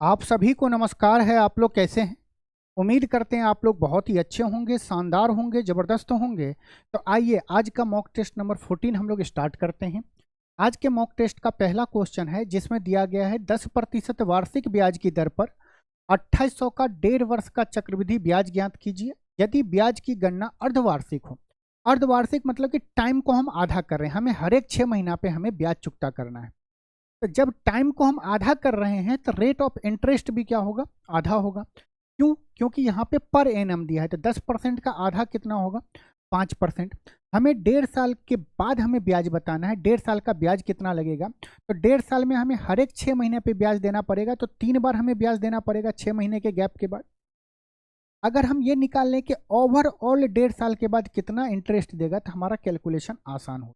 आप सभी को नमस्कार है। आप लोग कैसे हैं? उम्मीद करते हैं आप लोग बहुत ही अच्छे होंगे, शानदार होंगे, ज़बरदस्त होंगे। तो आइए आज का मॉक टेस्ट नंबर 14 हम लोग स्टार्ट करते हैं। आज के मॉक टेस्ट का पहला क्वेश्चन है जिसमें दिया गया है 10% वार्षिक ब्याज की दर पर 2800 का 1.5 वर्ष का चक्रवृद्धि ब्याज ज्ञात कीजिए यदि ब्याज की गणना अर्धवार्षिक हो। अर्धवार्षिक मतलब कि टाइम को हम आधा कर रहे हैं, हमें हर एक 6 महीना पे हमें ब्याज चुकता करना है। तो जब टाइम को हम आधा कर रहे हैं तो रेट ऑफ इंटरेस्ट भी क्या होगा? आधा होगा। क्यों? क्योंकि यहाँ पे पर एनम दिया है तो 10% का आधा कितना होगा? 5%। हमें 1.5 साल के बाद हमें ब्याज बताना है, 1.5 साल का ब्याज कितना लगेगा। तो 1.5 साल में हमें हर एक 6 महीने पे ब्याज देना पड़ेगा, तो 3 बार हमें ब्याज देना पड़ेगा 6 महीने के गैप के बाद। अगर हम ये निकाल लें कि ओवरऑल 1.5 साल के बाद कितना इंटरेस्ट देगा तो हमारा कैलकुलेशन आसान हो।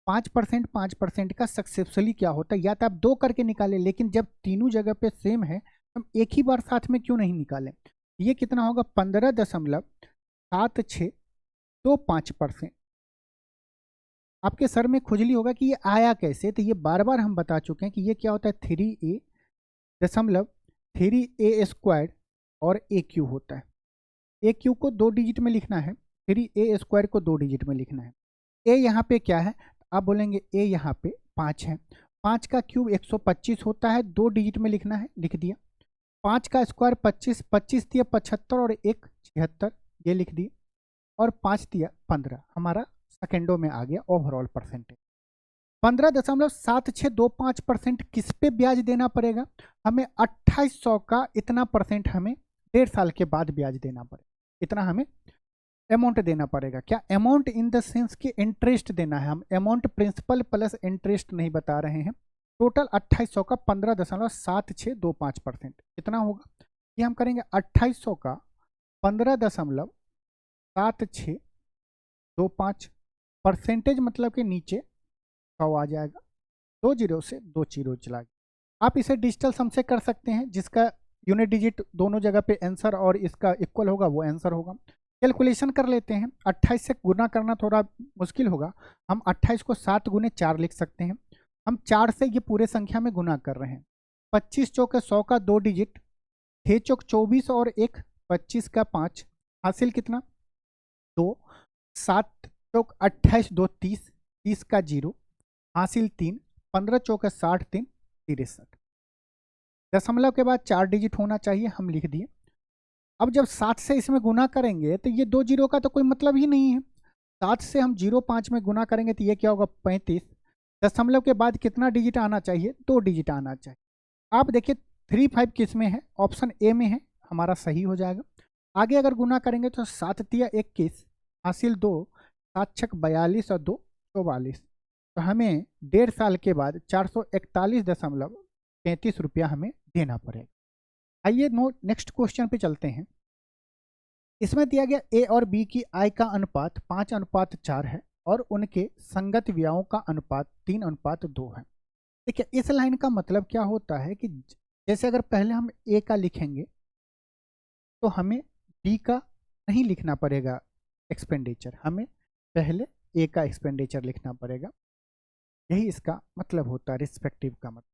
5% का सक्सेसफुली क्या होता है, या तो आप 2 करके निकालें, लेकिन जब तीनों जगह पे सेम है हम एक ही बार साथ में क्यों नहीं निकालें। ये कितना होगा? 15.7625%। आपके सर में खुजली होगा कि ये आया कैसे, तो ये बार बार हम बता चुके हैं कि ये क्या होता है, 3a.3a² और ए क्यू होता है। ए क्यू को 2 डिजिट में लिखना है, 3a² को 2 डिजिट में लिखना है। ए यहाँ पे क्या है? आप बोलेंगे ए यहाँ पे 5 है। 5 का क्यूब 125 होता है, 2 डिजिट में लिखना है, लिख दिया। 5 का स्क्वायर 25, 25 दिया 75 और 1 76, ये लिख दिए। और 5 दिया 15, हमारा सेकेंडों में आ गया ओवरऑल परसेंटेज। 15.7625% किस पे ब्याज देना पड़ेगा? हमें 2800 का इतना परसेंट हमें 1.5 साल के बाद ब्याज देना पड़ेगा। इतना हमें अमाउंट देना पड़ेगा। क्या अमाउंट इन द सेंस कि इंटरेस्ट देना है, हम अमाउंट प्रिंसिपल प्लस इंटरेस्ट नहीं बता रहे हैं। टोटल 2800 का 15.7625% कितना होगा? ये हम करेंगे 2800 का 15.7625 परसेंटेज, मतलब कि नीचे 100 आ जाएगा, 2 जीरो से 2 जीरो चला गया। आप इसे डिजिटल सम से कर सकते हैं, जिसका यूनिट डिजिट दोनों जगह पे आंसर और इसका इक्वल होगा वो आंसर होगा। कैलकुलेशन कर लेते हैं। 28 से गुना करना थोड़ा मुश्किल होगा, हम 28 को 7 गुने 4 लिख सकते हैं। हम 4 से ये पूरे संख्या में गुना कर रहे हैं। 25 चौक 100 का 2 डिजिट, 6 चौक 24 और 1 25 का 5, हासिल कितना? 2। 7 चौक 28 2 30, 30 का 0, हासिल 3। 15 चौक 60 3 63। दशमलव के बाद 4 डिजिट होना चाहिए, हम लिख दिए। अब जब 7 से इसमें गुना करेंगे तो ये 2 जीरो का तो कोई मतलब ही नहीं है। 7 से हम 0.5 में गुना करेंगे तो ये क्या होगा? 35। दशमलव के बाद कितना डिजिट आना चाहिए? 2 डिजिट आना चाहिए। आप देखिए 35 किस में है? ऑप्शन ए में है, हमारा सही हो जाएगा। आगे अगर गुना करेंगे तो 7 तिया 21, हासिल 2, 7 छक 42 और 2 44। तो हमें 1.5 साल के बाद 441.33 रुपया हमें देना पड़ेगा। आइए नेक्स्ट क्वेश्चन पे चलते हैं। इसमें दिया गया ए और बी की आय का अनुपात 5:4 है और उनके संगत व्ययों का अनुपात 3:2 है। देखिए इस लाइन का मतलब क्या होता है कि जैसे अगर पहले हम ए का लिखेंगे तो हमें बी का नहीं लिखना पड़ेगा एक्सपेंडिचर, हमें पहले ए का एक्सपेंडिचर लिखना पड़ेगा। यही इसका मतलब होता है, रिस्पेक्टिव का मतलब।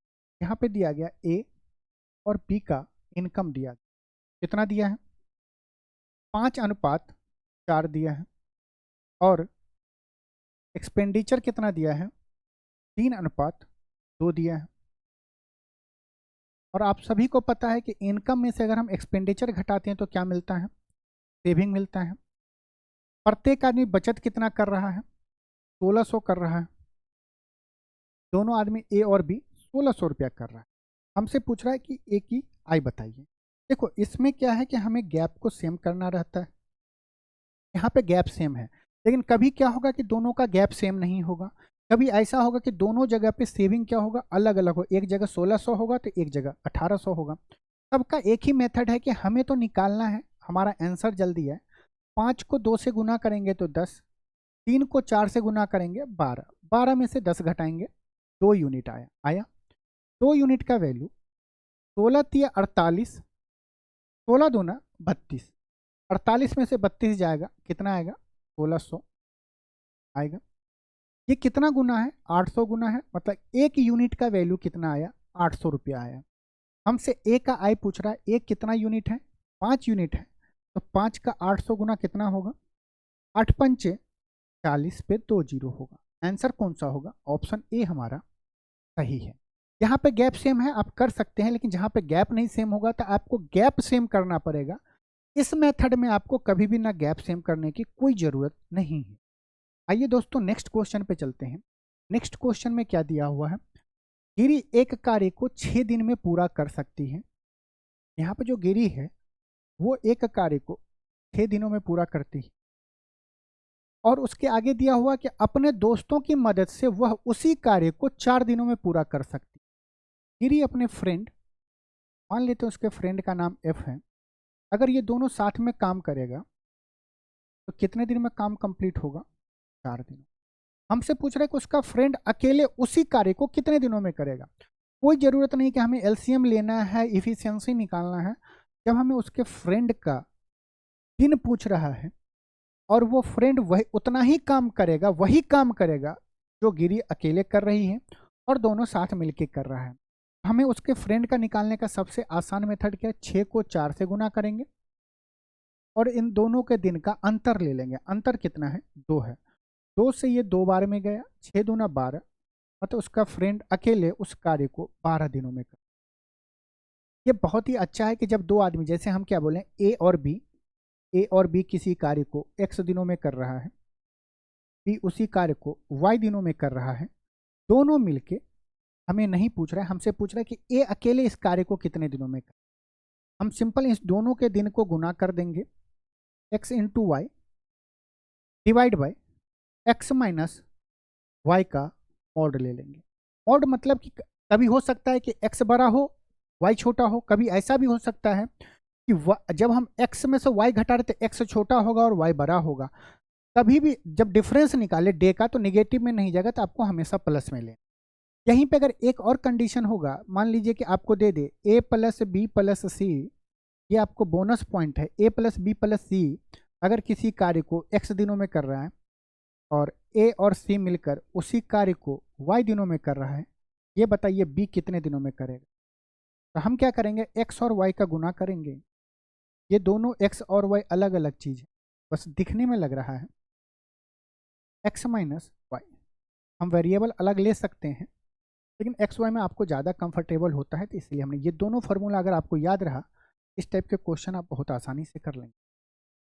यहाँ पे दिया गया ए और बी का इनकम दिया गया, कितना दिया है? 5:4 दिया है। और एक्सपेंडिचर कितना दिया है? 3:2 दिया है। और आप सभी को पता है कि इनकम में से अगर हम एक्सपेंडिचर घटाते हैं तो क्या मिलता है? सेविंग मिलता है। प्रत्येक आदमी बचत कितना कर रहा है? 1600 कर रहा है। दोनों आदमी ए और बी 1600 रुपया कर रहा है। हमसे पूछ रहा है कि ए की आय बताइए। देखो इसमें क्या है कि हमें गैप को सेम करना रहता है। यहाँ पे गैप सेम है, लेकिन कभी क्या होगा कि दोनों का गैप सेम नहीं होगा। कभी ऐसा होगा कि दोनों जगह पे सेविंग क्या होगा? अलग अलग हो। एक जगह 1600 होगा तो एक जगह 1800 होगा। सबका एक ही मेथड है कि हमें तो निकालना है, हमारा आंसर जल्दी है। 5 को 2 से गुना करेंगे तो 10, 3 को 4 से गुना करेंगे 12, 12 में से 10 घटाएंगे 2 यूनिट आया 2 यूनिट का वैल्यू 16 तिया 48, 16 दूना 32, 48 में से 32 जाएगा, कितना आएगा? 1600 आएगा। ये कितना गुना है? 800 गुना है, मतलब एक यूनिट का वैल्यू कितना आया? 800 रुपया आया। हमसे ए का आई पूछ रहा है। ए कितना यूनिट है? 5 यूनिट है। तो 5 का 800 गुना कितना होगा? 8 पंचे 40 पे 2 जीरो होगा। आंसर कौन सा होगा? ऑप्शन ए हमारा सही है। यहाँ पे गैप सेम है, आप कर सकते हैं, लेकिन जहाँ पे गैप नहीं सेम होगा तो आपको गैप सेम करना पड़ेगा। इस मेथड में आपको कभी भी ना गैप सेम करने की कोई ज़रूरत नहीं है। आइए दोस्तों नेक्स्ट क्वेश्चन पे चलते हैं। नेक्स्ट क्वेश्चन में क्या दिया हुआ है? गिरी एक कार्य को 6 दिन में पूरा कर सकती है। यहाँ पे जो गिरी है वो एक कार्य को 6 दिनों में पूरा करती है, और उसके आगे दिया हुआ कि अपने दोस्तों की मदद से वह उसी कार्य को 4 दिनों में पूरा कर सकती है। गिरी अपने फ्रेंड, मान लेते हैं उसके फ्रेंड का नाम एफ है, अगर ये दोनों साथ में काम करेगा तो कितने दिन में काम कंप्लीट होगा? 4 दिन। हमसे पूछ रहा है कि उसका फ्रेंड अकेले उसी कार्य को कितने दिनों में करेगा। कोई ज़रूरत नहीं कि हमें एलसीएम लेना है, इफिशियंसी निकालना है। जब हमें उसके फ्रेंड का दिन पूछ रहा है और वो फ्रेंड वही उतना ही काम करेगा, वही काम करेगा जो गिरी अकेले कर रही है और दोनों साथ मिलके कर रहा है, हमें उसके फ्रेंड का निकालने का सबसे आसान मेथड क्या है? 6 को 4 से गुना करेंगे और इन दोनों के दिन का अंतर ले लेंगे। अंतर कितना है? 2 है। 2 से ये 2 बार में गया, 6 दूना 12, मतलब उसका फ्रेंड अकेले उस कार्य को 12 दिनों में कर। ये बहुत ही अच्छा है कि जब दो आदमी, जैसे हम क्या बोलें, ए और बी किसी कार्य को x दिनों में कर रहा है, बी उसी कार्य को y दिनों में कर रहा है, दोनों मिलके, हमें नहीं पूछ रहा है, हमसे पूछ रहा है कि ए अकेले इस कार्य को कितने दिनों में कर। हम सिंपल इस दोनों के दिन को गुना कर देंगे, x into Y divide by x minus Y का मॉड ले लेंगे। मॉड मतलब कि कभी हो सकता है कि x बड़ा हो y छोटा हो, कभी ऐसा भी हो सकता है कि जब हम x में से y घटा रहे तो x छोटा होगा और y बड़ा होगा। कभी भी जब डिफरेंस निकाले डे का तो निगेटिव में नहीं जाएगा, तो आपको हमेशा प्लस में ले। यहीं पे अगर एक और कंडीशन होगा, मान लीजिए कि आपको दे दे a प्लस बी प्लस सी, ये आपको बोनस पॉइंट है, a प्लस बी प्लस सी अगर किसी कार्य को x दिनों में कर रहा है और a और c मिलकर उसी कार्य को y दिनों में कर रहा है, ये बताइए b कितने दिनों में करेगा। तो हम क्या करेंगे, x और y का गुना करेंगे। ये दोनों x और y अलग अलग चीज़ है, बस दिखने में लग रहा है x माइनस वाई। हम वेरिएबल अलग ले सकते हैं, लेकिन एक्स वाई में आपको ज़्यादा कंफर्टेबल होता है, तो इसलिए हमने ये दोनों फार्मूला, अगर आपको याद रहा, इस टाइप के क्वेश्चन आप बहुत आसानी से कर लेंगे।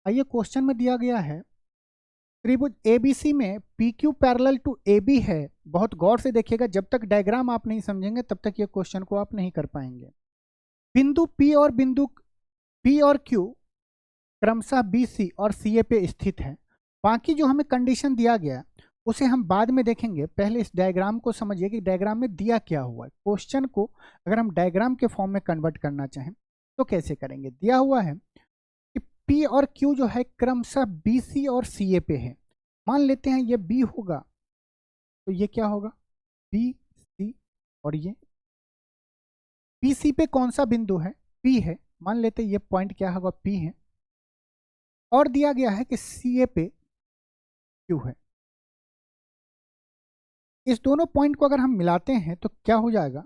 आइए क्वेश्चन में दिया गया है त्रिभुज ABC में PQ पैरेलल टू AB है। बहुत गौर से देखिएगा, जब तक डायग्राम आप नहीं समझेंगे तब तक ये क्वेश्चन को आप नहीं कर पाएंगे। बिंदु P और Q क्रमशः BC और CA पे स्थित है। बाकी जो हमें कंडीशन दिया गया उसे हम बाद में देखेंगे, पहले इस डायग्राम को समझिए कि डायग्राम में दिया क्या हुआ है। क्वेश्चन को अगर हम डायग्राम के फॉर्म में कन्वर्ट करना चाहें तो कैसे करेंगे। दिया हुआ है कि P और Q जो है क्रमशः BC और CA पे है। मान लेते हैं ये B होगा तो ये क्या होगा, BC, और ये BC पे कौन सा बिंदु है, P है। मान लेते हैं ये पॉइंट क्या होगा, P है, और दिया गया है कि CA पे Q है। इस दोनों पॉइंट को अगर हम मिलाते हैं तो क्या हो जाएगा,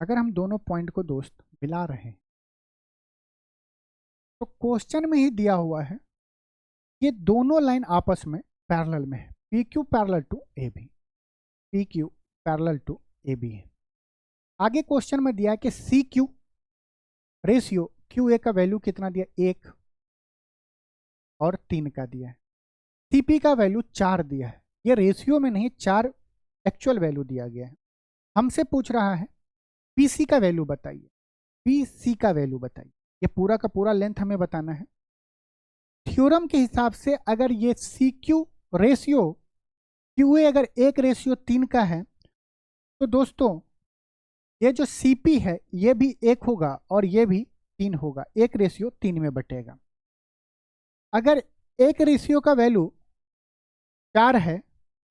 अगर हम दोनों पॉइंट को दोस्त मिला रहे हैं तो क्वेश्चन में ही दिया हुआ है ये दोनों लाइन आपस में पैरेलल में है। PQ parallel to AB, PQ parallel to AB है। आगे क्वेश्चन में दिया है कि CQ रेशियो QA का वैल्यू कितना दिया, 1 और 3 का दिया है। CP का वैल्यू 4 दिया है, ये रेशियो में नहीं 4 एक्चुअल वैल्यू दिया गया है। हमसे पूछ रहा है PC का वैल्यू बताइए, PC का वैल्यू बताइए। ये पूरा का पूरा लेंथ हमें बताना है। थ्योरम के हिसाब से अगर ये CQ रेशियो QA अगर 1:3 का है तो दोस्तों ये जो CP है ये भी 1 होगा और ये भी 3 होगा, 1:3 में बटेगा। अगर 1 रेशियो का वैल्यू 4 है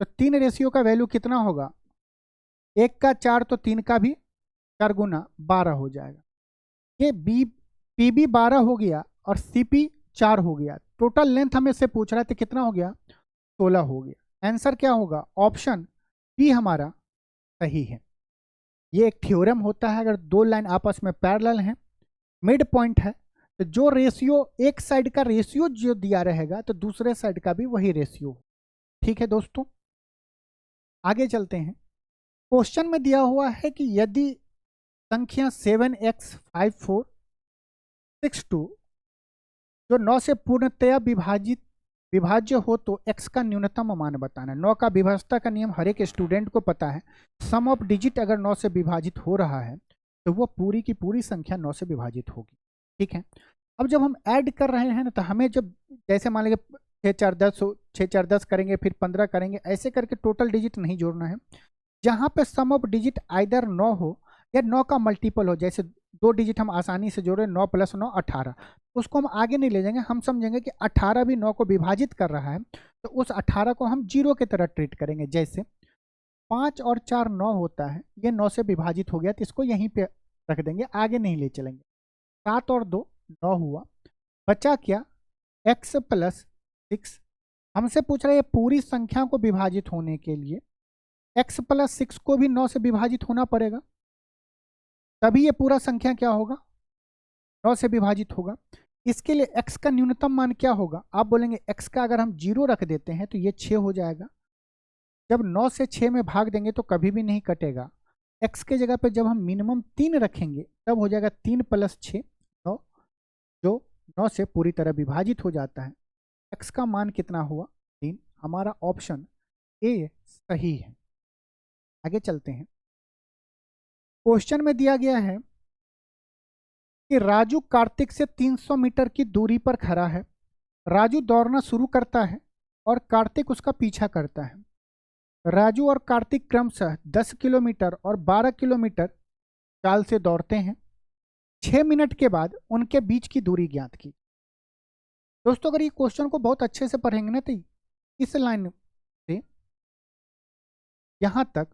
तो 3 रेशियो का वैल्यू कितना होगा, 1 का 4 तो 3 का भी 4 गुना 12 हो जाएगा। ये PB 12 हो गया और CP 4 हो गया। टोटल लेंथ हमें से पूछ रहा है तो कितना हो गया, 16 हो गया। आंसर क्या होगा, ऑप्शन बी हमारा सही है। ये एक थ्योरम होता है, अगर दो लाइन आपस में पैरेलल हैं, मिड पॉइंट है, तो जो रेशियो, एक साइड का रेशियो जो दिया रहेगा तो दूसरे साइड का भी वही रेशियो। ठीक है दोस्तों, आगे चलते हैं। क्वेश्चन में दिया हुआ है कि यदि संख्या 7x5462 जो 9 से पूर्णतया विभाज्य हो तो x का न्यूनतम मान बताना। 9 का विभाज्यता का नियम हर एक स्टूडेंट को पता है। सम ऑफ डिजिट अगर 9 से विभाजित हो रहा है तो वो पूरी की पूरी संख्या 9 से विभाजित होगी। ठीक है, अब जब हम ऐड कर रहे हैं ना, तो हमें जब जैसे मान लीजिए 6 4 10 6 4 10 करेंगे, फिर 15 करेंगे, ऐसे करके टोटल डिजिट नहीं जोड़ना है। जहाँ पे सम ऑफ डिजिट आइदर 9 हो या 9 का मल्टीपल हो, जैसे दो डिजिट हम आसानी से जोड़े, 9 + 9 18, उसको हम आगे नहीं ले जाएंगे। हम समझेंगे कि 18 भी 9 को विभाजित कर रहा है, तो उस 18 को हम 0 की तरह ट्रीट करेंगे। जैसे 5 और 4 9 होता है, ये 9 से विभाजित हो गया, तो इसको यहीं पे रख देंगे, आगे नहीं ले चलेंगे। 7 और 2 9 हुआ, बचा क्या, x + 6। हमसे पूछ रहा है पूरी संख्या को विभाजित होने के लिए x + 6 को भी 9 से विभाजित होना पड़ेगा, तभी ये पूरा संख्या क्या होगा, 9 से विभाजित होगा। इसके लिए x का न्यूनतम मान क्या होगा, आप बोलेंगे x का अगर हम 0 रख देते हैं तो ये 6 हो जाएगा। जब 9 से 6 में भाग देंगे तो कभी भी नहीं कटेगा। x के जगह पे जब हम मिनिमम 3 रखेंगे तब हो जाएगा 3 + 6 9, जो 9 से पूरी तरह विभाजित हो जाता है। x का मान कितना हुआ, 3। हमारा ऑप्शन ए सही है। आगे चलते हैं। क्वेश्चन में दिया गया है कि राजू कार्तिक से 300 मीटर की दूरी पर खड़ा है। राजू दौड़ना शुरू करता है और कार्तिक उसका पीछा करता है। राजू और कार्तिक क्रमशः 10 किलोमीटर और 12 किलोमीटर चाल से दौड़ते हैं। 6 मिनट के बाद उनके बीच की दूरी ज्ञात की। दोस्तों अगर ये क्वेश्चन को बहुत अच्छे से पढ़ेंगे ना, तो इस लाइन से यहाँ तक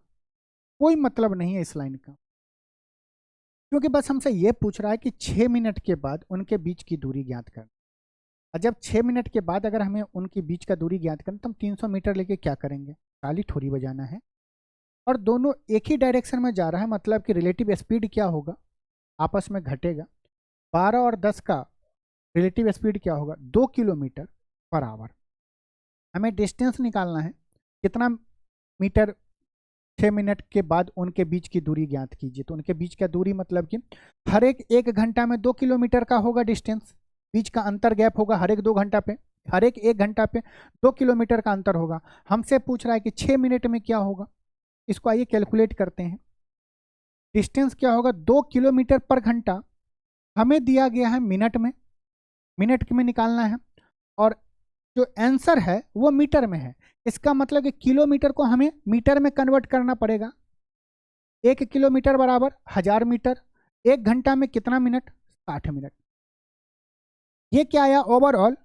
कोई मतलब नहीं है इस लाइन का, क्योंकि बस हमसे ये पूछ रहा है कि 6 मिनट के बाद उनके बीच की दूरी ज्ञात करना। और जब 6 मिनट के बाद अगर हमें उनके बीच का दूरी ज्ञात करना, तो हम 300 मीटर लेके क्या करेंगे, ताली थोड़ी बजाना है। और दोनों एक ही डायरेक्शन में जा रहा है, मतलब कि रिलेटिव स्पीड क्या होगा, आपस में घटेगा। 12 और 10 का रिलेटिव स्पीड क्या होगा, 2 किलोमीटर पर आवर। हमें डिस्टेंस निकालना है, कितना मीटर 6 मिनट के बाद उनके बीच की दूरी ज्ञात कीजिए। तो उनके बीच का दूरी मतलब कि हर एक घंटा में 2 किलोमीटर का होगा डिस्टेंस, बीच का अंतर गैप होगा हर एक 2 घंटा पे, हर एक घंटा पे 2 किलोमीटर का अंतर होगा। हमसे पूछ रहा है कि 6 मिनट में क्या होगा, इसको आइए कैलकुलेट करते हैं। डिस्टेंस क्या होगा, 2 किलोमीटर पर घंटा, हमें दिया गया है मिनट में, मिनट में निकालना है, और जो आंसर है वो मीटर में है। इसका मतलब कि किलोमीटर को हमें मीटर में कन्वर्ट करना पड़ेगा। 1 किलोमीटर बराबर 1000 मीटर। 1 घंटा में कितना मिनट, 60 मिनट। ये क्या आया, ओवरऑल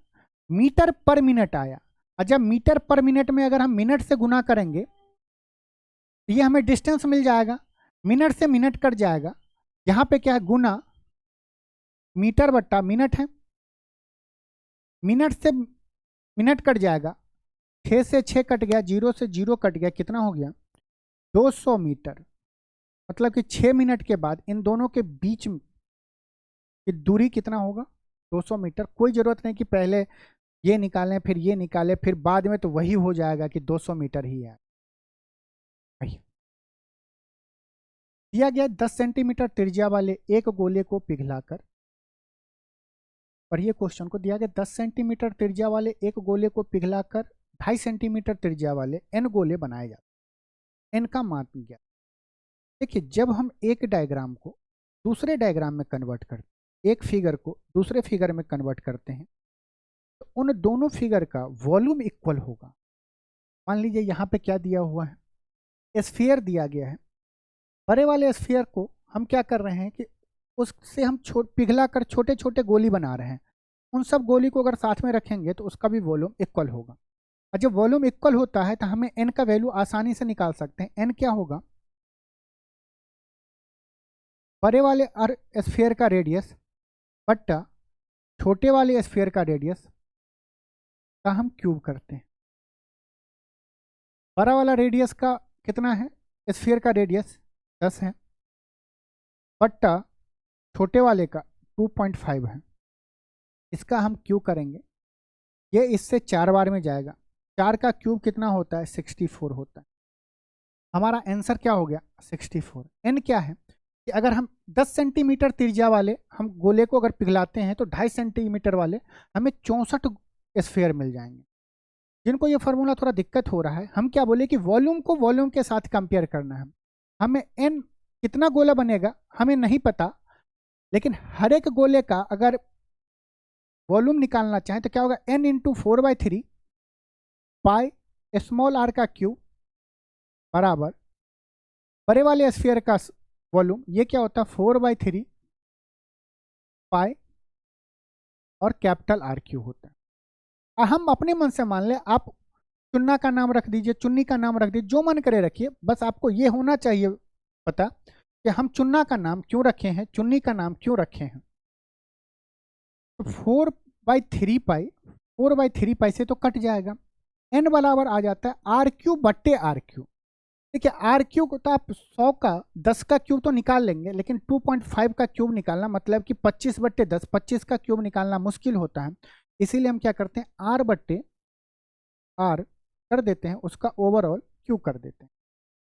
मीटर पर मिनट आया। और जब मीटर पर मिनट में अगर हम मिनट से गुना करेंगे तो ये हमें डिस्टेंस मिल जाएगा। मिनट से मिनट कट जाएगा, यहाँ पे क्या है, गुना मीटर बट्टा मिनट है, मिनट से मिनट कट जाएगा, 6 से 6 कट गया, 0 से 0 कट गया, कितना हो गया, 200 मीटर। मतलब कि 6 मिनट के बाद इन दोनों के बीच की दूरी कितना होगा, 200 मीटर। कोई ज़रूरत नहीं कि पहले ये निकालें फिर ये निकालें, फिर बाद में तो वही हो जाएगा कि 200 मीटर ही है। दिया गया 10 सेंटीमीटर त्रिज्या वाले एक गोले को पिघलाकर, और ये क्वेश्चन को दिया गया 10 सेंटीमीटर त्रिज्या वाले एक गोले को पिघलाकर 2.5 सेंटीमीटर त्रिज्या वाले n गोले बनाए जाते। n का मान क्या, देखिए जब हम एक डायग्राम को दूसरे डायग्राम में कन्वर्ट करते हैं, एक फिगर को दूसरे फिगर में कन्वर्ट करते हैं, तो उन दोनों फिगर का वॉल्यूम इक्वल होगा। मान लीजिए यहाँ पे क्या दिया हुआ है, स्फीयर दिया गया है। बड़े वाले स्फीयर को हम क्या कर रहे हैं कि उससे हम पिघला कर छोटे छोटे गोली बना रहे हैं। उन सब गोली को अगर साथ में रखेंगे तो उसका भी वॉल्यूम इक्वल होगा। और जब वॉल्यूम इक्वल होता है तो हमें n का वैल्यू आसानी से निकाल सकते हैं। n क्या होगा, बड़े वाले स्फीयर का रेडियस बट्टा छोटे वाले स्फीयर का रेडियस का हम क्यूब करते हैं। बड़ा वाला रेडियस का कितना है, स्फीयर का रेडियस 10 है, बट्टा छोटे वाले का 2.5 है। इसका हम क्यूब करेंगे, ये इससे 4 बार में जाएगा। 4 का क्यूब कितना होता है? 64 होता है। हमारा आंसर क्या हो गया? 64। एन क्या है कि अगर हम 10 सेंटीमीटर त्रिज्या वाले हम गोले को अगर पिघलाते हैं तो 2.5 सेंटीमीटर वाले हमें 64 स्फीयर मिल जाएंगे। जिनको ये फार्मूला थोड़ा दिक्कत हो रहा है, हम क्या बोले कि वॉल्यूम को वॉल्यूम के साथ कंपेयर करना है। हमें एन कितना गोला बनेगा हमें नहीं पता, लेकिन हर एक गोले का अगर वॉल्यूम निकालना चाहें तो क्या होगा? N into 4/3 pi small R का क्यूब बराबर बड़े वाले स्फीयर का वॉल्यूम, ये क्या होता है? 4/3 पाई और कैपिटल आर क्यूब होता है। हम अपने मन से मान लें, आप चुन्ना का नाम रख दीजिए, चुन्नी का नाम रख दीजिए, जो मन करे रखिए, बस आपको ये होना चाहिए पता कि हम चुन्ना का नाम क्यों रखे हैं, चुन्नी का नाम क्यों रखे हैं। तो 4/3 पाई से तो कट जाएगा, एन बराबर आ जाता है आर क्यूब बट्टे आर क्यूब। देखिए आर क्यूब तो आप 100 का 10 का क्यूब तो निकाल लेंगे, लेकिन 2.5 का क्यूब निकालना मतलब कि 25/10, 25 का क्यूब निकालना मुश्किल होता है। इसीलिए हम क्या करते हैं? आर बट्टे आर कर देते हैं, उसका ओवरऑल क्यूब कर देते हैं।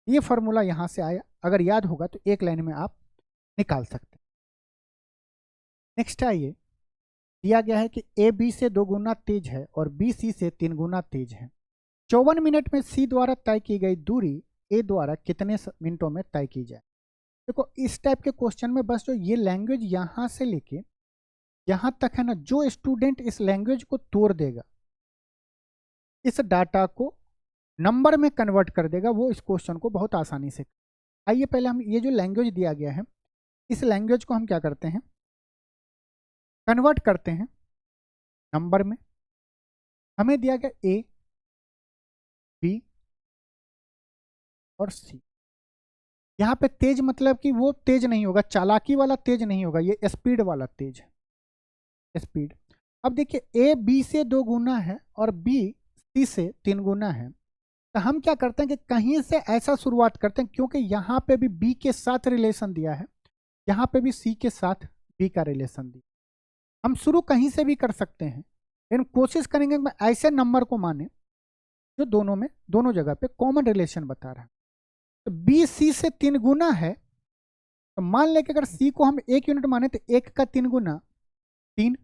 ये फार्मूला यहाँ से आया, अगर याद होगा तो एक लाइन में आप निकाल सकते हैं। नेक्स्ट आइए, दिया गया है कि ए बी से 2 गुना तेज है और बी सी से 3 गुना तेज है। 54 मिनट में सी द्वारा तय की गई दूरी ए द्वारा कितने मिनटों में तय की जाए। देखो इस टाइप के क्वेश्चन में बस जो ये लैंग्वेज यहाँ से लेके यहाँ तक है ना, जो स्टूडेंट इस लैंग्वेज को तोड़ देगा, इस डाटा को नंबर में कन्वर्ट कर देगा, वो इस क्वेश्चन को बहुत आसानी से। आइए पहले हम ये जो लैंग्वेज दिया गया है, इस लैंग्वेज को हम क्या करते हैं? कन्वर्ट करते हैं नंबर में। हमें दिया गया ए बी और सी। यहाँ पे तेज मतलब कि वो तेज नहीं होगा, चालाकी वाला तेज नहीं होगा, ये स्पीड वाला तेज है, स्पीड। अब देखिए ए बी से 2 गुना है और बी सी से 3 गुना है, तो हम क्या करते हैं कि कहीं से ऐसा शुरुआत करते हैं, क्योंकि यहाँ पे भी बी के साथ रिलेशन दिया है, यहाँ पे भी सी के साथ बी का रिलेशन दिया। हम शुरू कहीं से भी कर सकते हैं, लेकिन कोशिश करेंगे कि ऐसे नंबर को माने जो दोनों में, दोनों जगह पे कॉमन रिलेशन बता रहा है। तो बी सी से 3 गुना है, तो मान लें कि अगर सी को हम 1 यूनिट माने तो 1 का 3 गुना 3।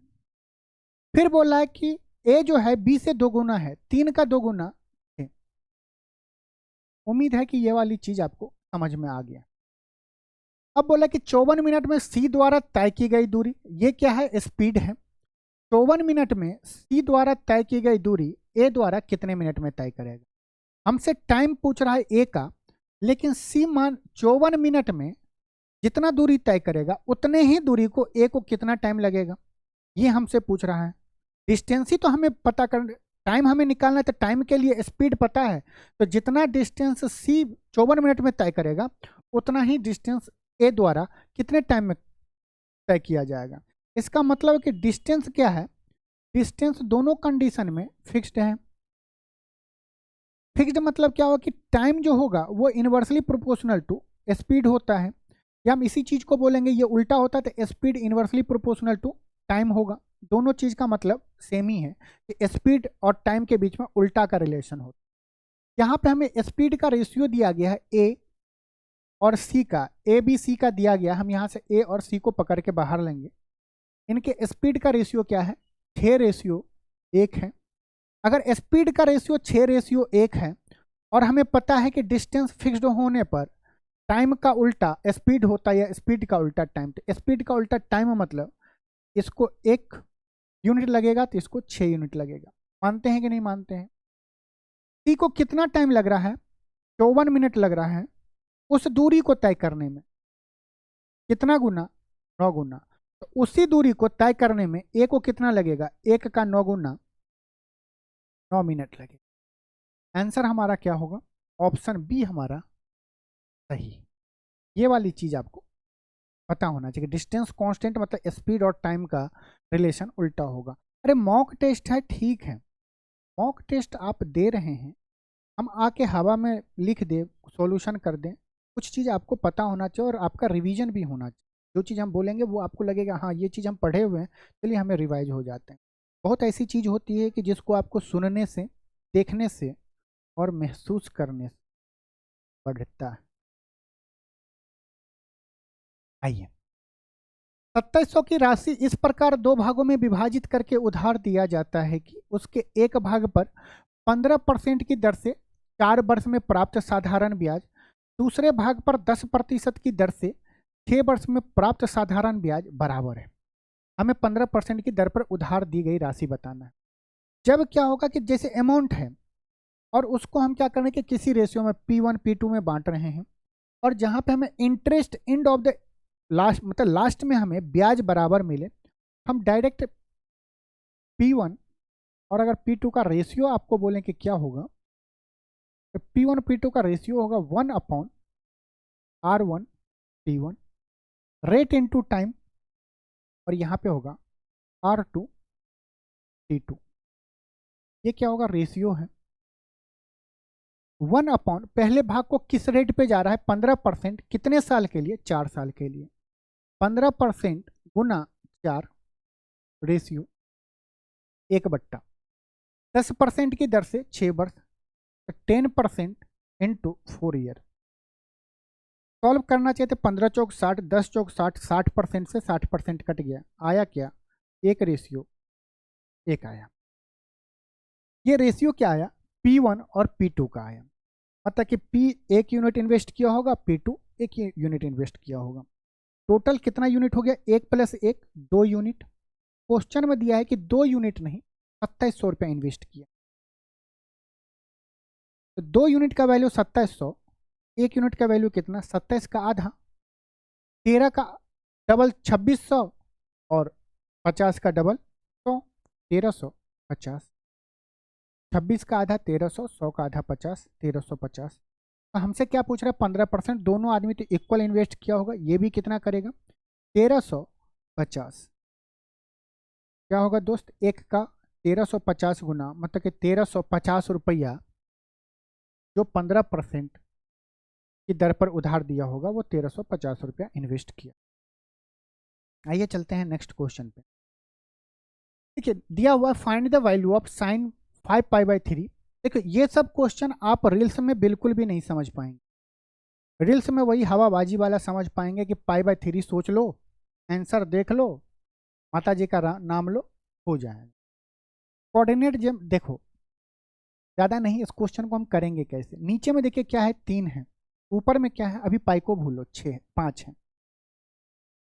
फिर बोला है कि ए जो है बी से 2 गुना है, 3 का 2 गुना 6। उम्मीद है कि ये वाली चीज आपको समझ में आ गया। अब बोला कि 54 मिनट में सी द्वारा तय की गई दूरी, ये क्या है? स्पीड है। 54 मिनट में सी द्वारा तय की गई दूरी ए द्वारा कितने मिनट में तय करेगा। हमसे टाइम पूछ रहा है ए का, लेकिन सी मान 54 मिनट में जितना दूरी तय करेगा उतने ही दूरी को ए को कितना टाइम लगेगा, ये हमसे पूछ रहा है। डिस्टेंस ही तो हमें पता कर, टाइम हमें निकालना है, तो टाइम के लिए स्पीड पता है, तो जितना डिस्टेंस सी 54 मिनट में तय करेगा उतना ही डिस्टेंस ए द्वारा कितने टाइम में तय किया जाएगा। इसका मतलब है कि डिस्टेंस क्या है? डिस्टेंस दोनों कंडीशन में फिक्स्ड है। फिक्स्ड मतलब क्या होगा कि टाइम जो होगा वो इनवर्सली प्रोपोर्शनल टू स्पीड होता है, या हम इसी चीज को बोलेंगे ये उल्टा होता है तो speed inversely proportional to time होगा। दोनों चीज का मतलब सेम ही है कि स्पीड और टाइम के बीच में उल्टा का रिलेशन होता है। यहाँ पे हमें स्पीड का रेशियो दिया गया है ए और सी का, ए बी सी का दिया गया, हम यहाँ से ए और सी को पकड़ के बाहर लेंगे। इनके स्पीड का रेशियो क्या है? 6:1 है। अगर स्पीड का रेशियो 6:1 है और हमें पता है कि डिस्टेंस फिक्स्ड होने पर टाइम का उल्टा स्पीड होता है या स्पीड का उल्टा टाइम, तो स्पीड का उल्टा टाइम मतलब इसको 1 यूनिट लगेगा तो इसको 6 यूनिट लगेगा। मानते हैं कि नहीं मानते हैं? सी को कितना टाइम लग रहा है? 54 मिनट लग रहा है उस दूरी को तय करने में। कितना गुना? 9 गुना। तो उसी दूरी को तय करने में ए को कितना लगेगा? 1 का 9 गुना 9 मिनट लगेगा। आंसर हमारा क्या होगा? ऑप्शन बी हमारा सही। ये वाली चीज आपको पता होना चाहिए। डिस्टेंस कांस्टेंट मतलब स्पीड और टाइम का रिलेशन उल्टा होगा। अरे मॉक टेस्ट है, ठीक है, मॉक टेस्ट आप दे रहे हैं, हम आके हवा में लिख दे, सॉल्यूशन कर दें, कुछ चीज़ आपको पता होना चाहिए और आपका रिवीजन भी होना चाहिए। जो चीज़ हम बोलेंगे वो आपको लगेगा हाँ ये चीज़ हम पढ़े हुए हैं, चलिए हमें रिवाइज हो जाते हैं। बहुत ऐसी चीज़ होती है कि जिसको आपको सुनने से, देखने से और महसूस करने से बढ़ता है। आइए, 2700 की राशि इस प्रकार दो भागों में विभाजित करके उधार दिया जाता है कि उसके एक भाग पर 15% की दर से 4 वर्ष में प्राप्त साधारण ब्याज, दूसरे भाग पर 10% की दर से 6 वर्ष में प्राप्त साधारण ब्याज बराबर है। हमें 15% की दर पर उधार दी गई राशि बताना है। जब क्या होगा कि जैसे अमाउंट है और उसको हम क्या करें कि किसी रेशियो में P1 P2 में बांट रहे हैं, और जहां पे हमें interest end of the last मतलब लास्ट में हमें ब्याज बराबर मिले, हम डायरेक्ट P1 और अगर P2 का रेशियो आपको बोलें कि क्या होगा, तो P1 P2 का रेशियो होगा 1/R1 T1 rate into time, और यहाँ पे होगा R2 T2। ये क्या होगा, रेशियो है। 1/ पहले भाग को किस रेट पे जा रहा है, 15%, कितने साल के लिए, 4 साल के लिए। 15% गुना 4 रेशियो 1/, 10% की दर से 6 वर्ष, 10% इंटू 4 ईयर। सॉल्व करना चाहिए तो 15 चौक 60, 10 चौक 60, 60% से 60% कट गया, आया क्या, 1 रेशियो 1 आया। ये रेशियो क्या आया, P1 और P2 का आया, मतलब कि P 1 यूनिट इन्वेस्ट किया होगा, P2 1 यूनिट इन्वेस्ट किया होगा। टोटल कितना यूनिट हो गया, 1 + 1 2 यूनिट। क्वेश्चन में दिया है कि 2 यूनिट नहीं, 2700 रुपया इन्वेस्ट किया, तो 2 यूनिट का वैल्यू 2700, 1 यूनिट का वैल्यू कितना, 27 का आधा, 13 का डबल 2600 और 50 का डबल 100, 1350। 26 का आधा 1300, 100 का आधा 50, 1350। तो हमसे क्या पूछ रहा है, 15%, दोनों आदमी तो इक्वल इन्वेस्ट किया होगा, ये भी कितना करेगा 1350। क्या होगा दोस्त, एक का 1350 गुना, मतलब कि 1350 रुपया जो 15% की दर पर उधार दिया होगा, वो 1350 रुपया इन्वेस्ट किया। आइए चलते हैं नेक्स्ट क्वेश्चन पे। देखिए दिया हुआ find the value of sine 5π/3। देखो ये सब क्वेश्चन आप रील्स में बिल्कुल भी नहीं समझ पाएंगे। रील्स में वही हवाबाजी वाला समझ पाएंगे कि π/3 सोच लो, आंसर देख लो, माता जी का नाम लो, हो जाएगा। कोऑर्डिनेट जब देखो ज़्यादा नहीं, इस क्वेश्चन को हम करेंगे कैसे। नीचे में देखिए क्या है, 3 है, ऊपर में क्या है, अभी पाई को भूलो, 5 है।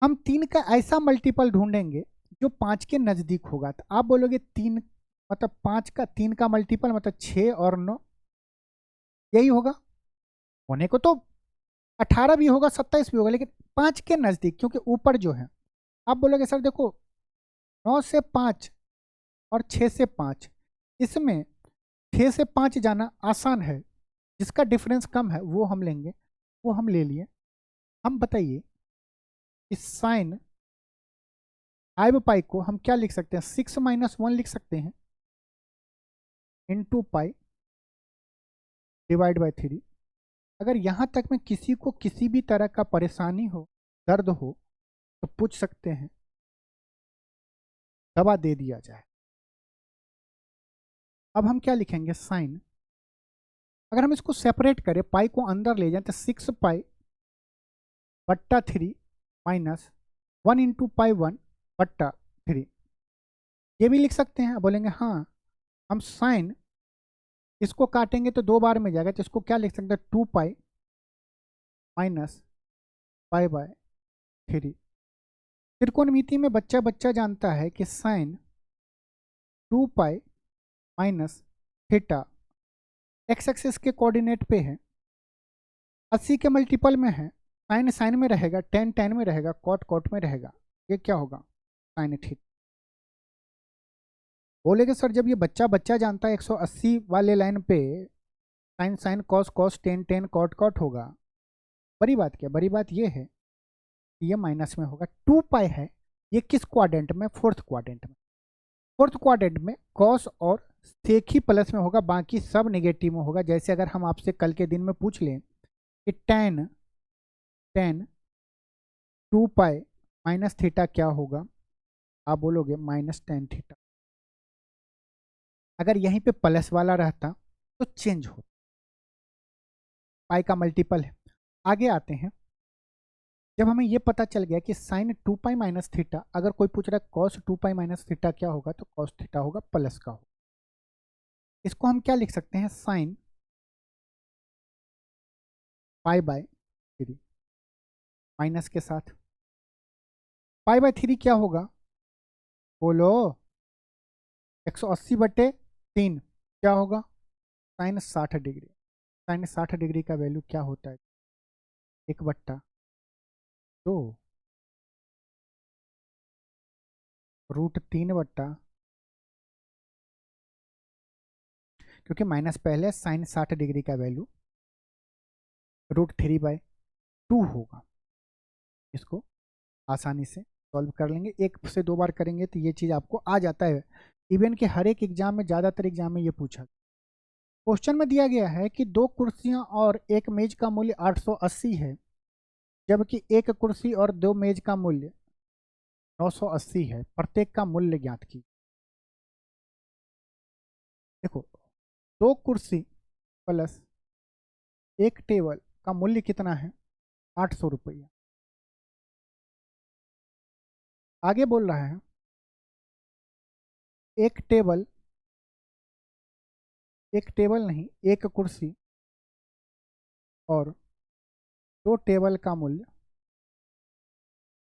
हम 3 का ऐसा मल्टीपल ढूंढेंगे जो 5 के नज़दीक होगा। तो आप बोलोगे 3 मतलब 5 का 3 का मल्टीपल मतलब 6 और 9, यही होगा। होने को तो 18 भी होगा, 27 भी होगा, लेकिन 5 के नज़दीक, क्योंकि ऊपर जो है। आप बोलोगे सर देखो 9 से 5 और 6 से 5, इसमें 6 से 5 जाना आसान है, जिसका डिफरेंस कम है वो हम लेंगे, वो हम ले लिए। हम बताइए इस साइन 5π को हम क्या लिख सकते हैं, 6 - 1 लिख सकते हैं, इंटू पाई /3। अगर यहाँ तक में किसी को किसी भी तरह का परेशानी हो, दर्द हो, तो पूछ सकते हैं, दवा दे दिया जाए। अब हम क्या लिखेंगे, साइन, अगर हम इसको सेपरेट करें, पाई को अंदर ले जाए तो 6π/3 माइनस 1 इंटू π1/3, ये भी लिख सकते हैं। बोलेंगे हाँ, हम साइन इसको काटेंगे तो 2 बार में जाएगा, तो इसको क्या लिख सकते हैं, 2π माइनस π/3। त्रिकोणमिति में बच्चा बच्चा जानता है कि sine 2π minus theta X axis के कोऑर्डिनेट पे है, 80 के मल्टीपल में है, साइन साइन में रहेगा, टेन टेन में रहेगा, कॉट कॉट में रहेगा, ये क्या होगा, साइन थीटा। बोलेगे सर जब ये बच्चा बच्चा जानता है 180 वाले लाइन पे sine sine cos cos tan tan cot cot होगा, बड़ी बात क्या, बड़ी बात ये है कि ये माइनस में होगा। 2π है, ये किस क्वाड्रेंट में, 4th क्वाड्रेंट में। 4th क्वाड्रेंट में कॉस और सेक ही प्लस में होगा, बाकी सब नेगेटिव में होगा। जैसे अगर हम आपसे कल के दिन में पूछ लें कि टेन 2 पाई माइनस थीटा क्या होगा? आप बोलोगे माइनस टेन थीटा। अगर यहीं पे प्लस वाला रहता तो चेंज होता, पाई का मल्टीपल है। आगे आते हैं, जब हमें ये पता चल गया कि साइन 2 पाई माइनस थीटा, अगर कोई पूछ रहा है कॉस 2 पाई माइनस थीटा क्या होगा, तो कॉस थीटा होगा प्लस का होगा। इसको हम क्या लिख सकते हैं? साइन पाई बाय 3 माइनस के साथ पाई बाय 3 क्या होगा? बोलो। 180/3 क्या होगा? Sine 60 degree. साइन 60 डिग्री का वैल्यू क्या होता है? 1/2 √3 क्योंकि माइनस पहले, साइन 60 डिग्री का वैल्यू √3/2 होगा। इसको आसानी से सॉल्व कर लेंगे, एक से दो बार करेंगे तो ये चीज़ आपको आ जाता है। इवन के हर एक एग्जाम में, ज़्यादातर एग्जाम में ये पूछा। क्वेश्चन में दिया गया है कि 2 कुर्सियां और एक मेज का मूल्य 880 है, जबकि एक कुर्सी और 2 मेज का मूल्य 980 है। प्रत्येक का मूल्य ज्ञात की। देखो, 2 कुर्सी प्लस एक टेबल का मूल्य कितना है? 800 रुपया। आगे बोल रहा है एक टेबल नहीं, एक कुर्सी और 2 टेबल का मूल्य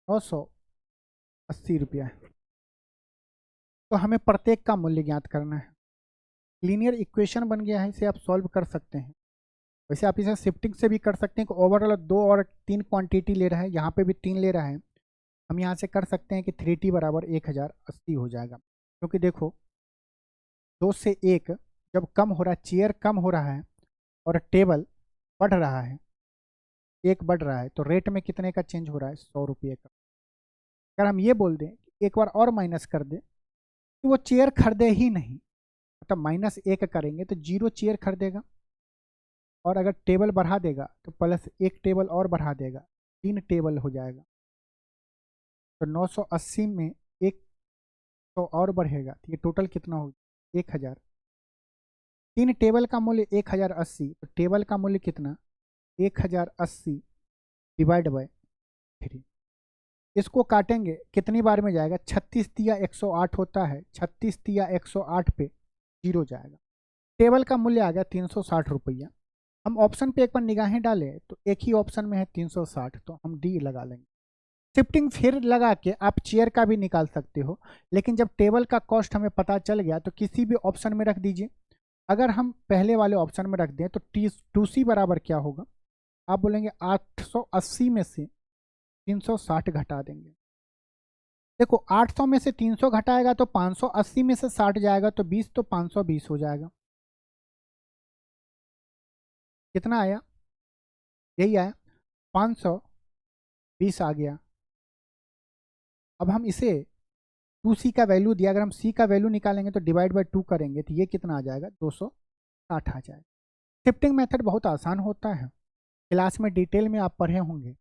980 रुपया है। तो हमें प्रत्येक का मूल्य ज्ञात करना है। लीनियर इक्वेशन बन गया है, इसे आप सॉल्व कर सकते हैं। वैसे आप इसे शिफ्टिंग से भी कर सकते हैं कि ओवरऑल 2 और 3 क्वांटिटी ले रहा है, यहाँ पे भी 3 ले रहा है। हम यहाँ से कर सकते हैं कि 3t बराबर 1080 हो जाएगा, क्योंकि देखो 2 से 1 जब कम हो रहा है, चेयर कम हो रहा है और टेबल बढ़ रहा है, 1 बढ़ रहा है, तो रेट में कितने का चेंज हो रहा है? 100 रुपये का। अगर हम ये बोल दें कि एक बार और माइनस कर दें तो वो चेयर खरीदे ही नहीं, मतलब -1 करेंगे तो 0 चेयर खरीदेगा, और अगर टेबल बढ़ा देगा तो प्लस 1 टेबल और बढ़ा देगा, 3 टेबल हो जाएगा। तो 980 में 100 और बढ़ेगा तो ये टोटल कितना होगा? 1000। 3 टेबल का मूल्य 1080, तो टेबल का मूल्य कितना? 1080 डिवाइड बाय 3। इसको काटेंगे कितनी बार में जाएगा? 36 तिया 108 होता है, 36 तिया 108 पे 0 जाएगा। टेबल का मूल्य आ गया 360 रुपया। हम ऑप्शन पे एक बार निगाहें डालें तो एक ही ऑप्शन में है 360, तो हम डी लगा लेंगे। शिफ्टिंग फिर लगा के आप चेयर का भी निकाल सकते हो, लेकिन जब टेबल का कॉस्ट हमें पता चल गया तो किसी भी ऑप्शन में रख दीजिए। अगर हम पहले वाले ऑप्शन में रख दें तो 2c बराबर क्या होगा? आप बोलेंगे 880 में से 360 घटा देंगे। देखो 800 में से 300 घटाएगा तो 580 में से 60 जाएगा तो 20, तो 520 हो जाएगा। कितना आया? यही आया, 520 आ गया। अब हम इसे 2c का वैल्यू दिया, अगर हम c का वैल्यू निकालेंगे तो डिवाइड बाय 2 करेंगे तो ये कितना आ जाएगा? 260 आ जाएगा। शिफ्टिंग मेथड बहुत आसान होता है, क्लास में डिटेल में आप पढ़े होंगे।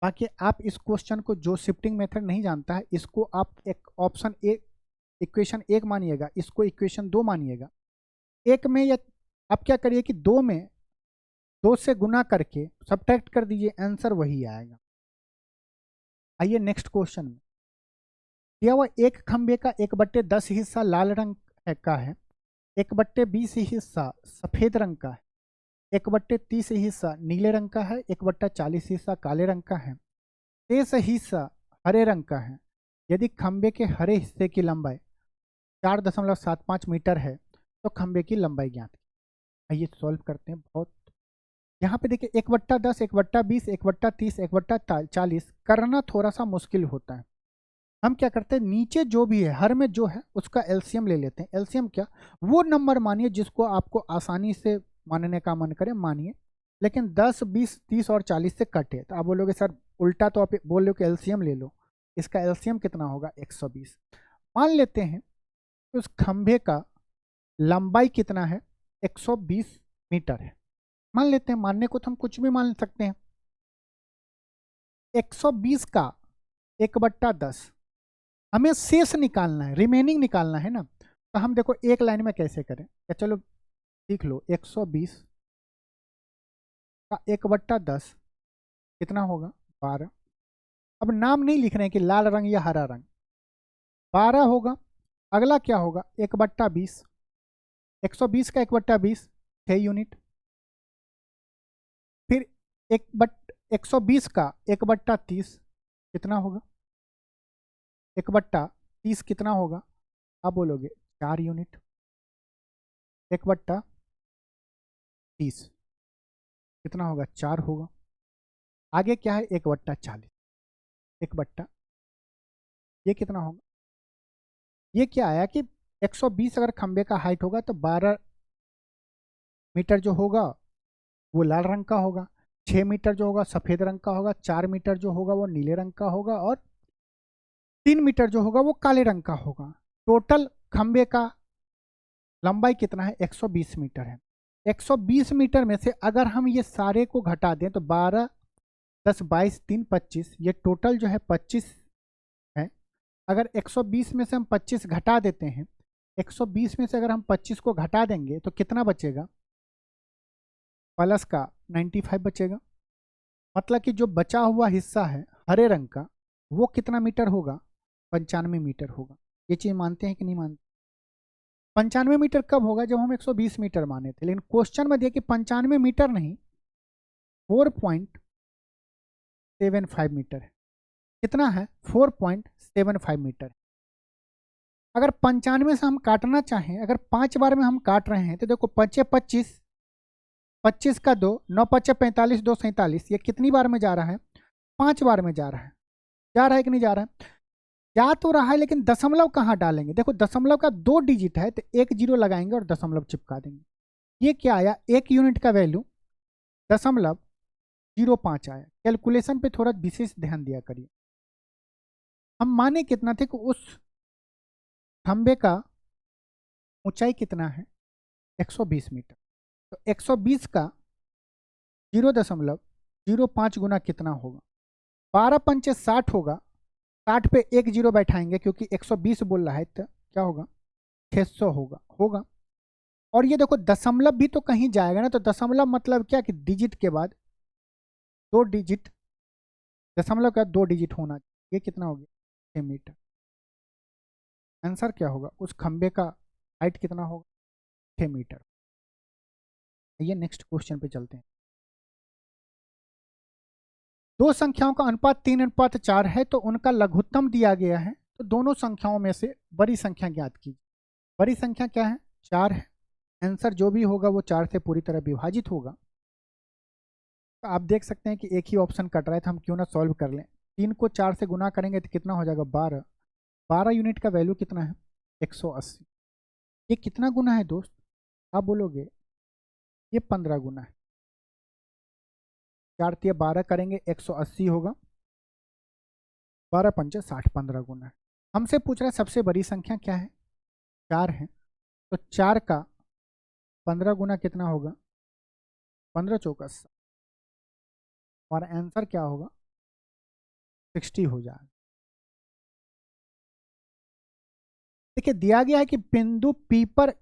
बाकी आप इस क्वेश्चन को, जो शिफ्टिंग मेथड नहीं जानता है, इसको आप एक ऑप्शन एक इक्वेशन 1 मानिएगा, इसको इक्वेशन 2 मानिएगा। एक में या आप क्या करिए कि 2 में 2 से गुना करके सब्ट्रैक्ट कर दीजिए, आंसर वही आएगा। आइए नेक्स्ट क्वेश्चन में। दिया हुआ एक खंबे का 1/10 हिस्सा लाल रंग का है, 1/20 हिस्सा सफेद रंग का है, 1/30 हिस्सा नीले रंग का है, 1/40 हिस्सा काले रंग का है, शेष हिस्सा हरे रंग का है। यदि खंबे के हरे हिस्से की लंबाई 4.75 मीटर है तो खंबे की लंबाई ज्ञात। आइए सॉल्व करते हैं। बहुत यहाँ पे देखिए 1/10, 1/20, 1/30, 1/40 करना थोड़ा सा मुश्किल होता है। हम क्या करते हैं, नीचे जो भी है, हर में जो है उसका एलसीएम ले लेते हैं। एलसीएम क्या? वो नंबर मानिए जिसको आपको आसानी से मानने का मन करे मानिए, लेकिन 10, 20, 30 और 40 से कटे। तो आप बोलोगे सर उल्टा, तो आप बोल लो कि एलसीएम ले लो। इसका एलसीएम कितना होगा? 120। मान लेते हैं कि उस खंभे का लंबाई कितना है? 120 मीटर है। मान लेते हैं, मानने को तो हम कुछ भी मान सकते हैं। 120 का 1/10 हमें शेष निकालना है, रिमेनिंग निकालना है ना। तो हम देखो एक लाइन में कैसे करें, या चलो सीख लो। 120 का 1/10 कितना होगा, 12। अब नाम नहीं लिख रहे हैं कि लाल रंग या हरा रंग, 12 होगा। अगला क्या होगा, 1/20, 120 का 1/20 6 यूनिट। फिर 120 का 1/30 कितना होगा, 1/30 कितना होगा, आप बोलोगे 4 यूनिट। 1/30 कितना होगा, 4 होगा। आगे क्या है, 1/40, 1/, ये कितना होगा, ये क्या आया कि 120 अगर खंबे का हाइट होगा तो 12 मीटर जो होगा वो लाल रंग का होगा, 6 मीटर जो होगा सफ़ेद रंग का होगा, 4 मीटर जो होगा वो नीले रंग का होगा, और 3 मीटर जो होगा वो काले रंग का होगा। टोटल खंबे का लंबाई कितना है, 120 मीटर है। 120 मीटर में से अगर हम ये सारे को घटा दें तो 12, 10, 22, 3, 25, ये टोटल जो है 25 है। अगर 120 में से हम 25 घटा देते हैं, 120 में से अगर हम 25 को घटा देंगे तो कितना बचेगा, प्लस का 95 बचेगा। मतलब कि जो बचा हुआ हिस्सा है हरे रंग का वो कितना मीटर होगा, 95 मीटर होगा। ये चीज़ मानते हैं कि नहीं मानते। 95 मीटर कब होगा, जब हम 120 मीटर माने थे, लेकिन क्वेश्चन में दिया कि 95 मीटर नहीं 4.75 मीटर है। कितना है, 4.75 मीटर। अगर 95 से हम काटना चाहें, अगर 5 बार में हम काट रहे हैं तो देखो 5 25, 25 का 2, 9 5 45, 2 47, ये कितनी बार में जा रहा है, 5 बार में जा रहा है। जा रहा है कि नहीं जा रहा है, जा तो रहा है, लेकिन दशमलव कहाँ डालेंगे, देखो दशमलव का 2 डिजिट है तो 1 0 लगाएंगे और दशमलव चिपका देंगे। ये क्या आया, 1 यूनिट का वैल्यू 0.05 आया। कैलकुलेशन पे थोड़ा विशेष ध्यान दिया करिए। हम माने कितना थे कि उस खंबे का ऊंचाई कितना है, 120 मीटर। तो 120 का 0.05 गुना कितना होगा, 12 पंचे 60 होगा। 60 पे 1 0 बैठाएंगे क्योंकि 120 बोल रहा है, तो क्या होगा, 600 होगा। और ये देखो दशमलव भी तो कहीं जाएगा ना, तो दशमलव मतलब क्या कि डिजिट के बाद 2 डिजिट, दशमलव का 2 डिजिट होना चाहिए। ये कितना हो गया, 6 मीटर। आंसर क्या होगा, उस खंबे का हाइट कितना होगा, 6 मीटर। ये नेक्स्ट क्वेश्चन पे चलते हैं। दो संख्याओं का अनुपात 3:4 है तो उनका लघुत्तम दिया गया है, तो दोनों संख्याओं में से बड़ी संख्या ज्ञात कीजिए। बड़ी संख्या क्या है, 4 है। आंसर जो भी होगा वो 4 से पूरी तरह विभाजित होगा। तो आप देख सकते हैं कि एक ही ऑप्शन कट रहा है, तो हम क्यों ना सॉल्व कर लें। 3 को 4 से गुना करेंगे तो कितना हो जाएगा, 12। 12 यूनिट का वैल्यू कितना है, 180। ये कितना गुना है दोस्त, आप बोलोगे ये 15 गुना है। 4 तिया 12 करेंगे 180 होगा, 12 पंचे 60, 15 गुना है। हमसे पूछ रहा है सबसे बड़ी संख्या क्या है, 4 है। तो 4 का 15 गुना कितना होगा, 15 चौका 60, और आंसर क्या होगा, 60 हो जाएगा। देखिए दिया गया है कि बिंदु P पर,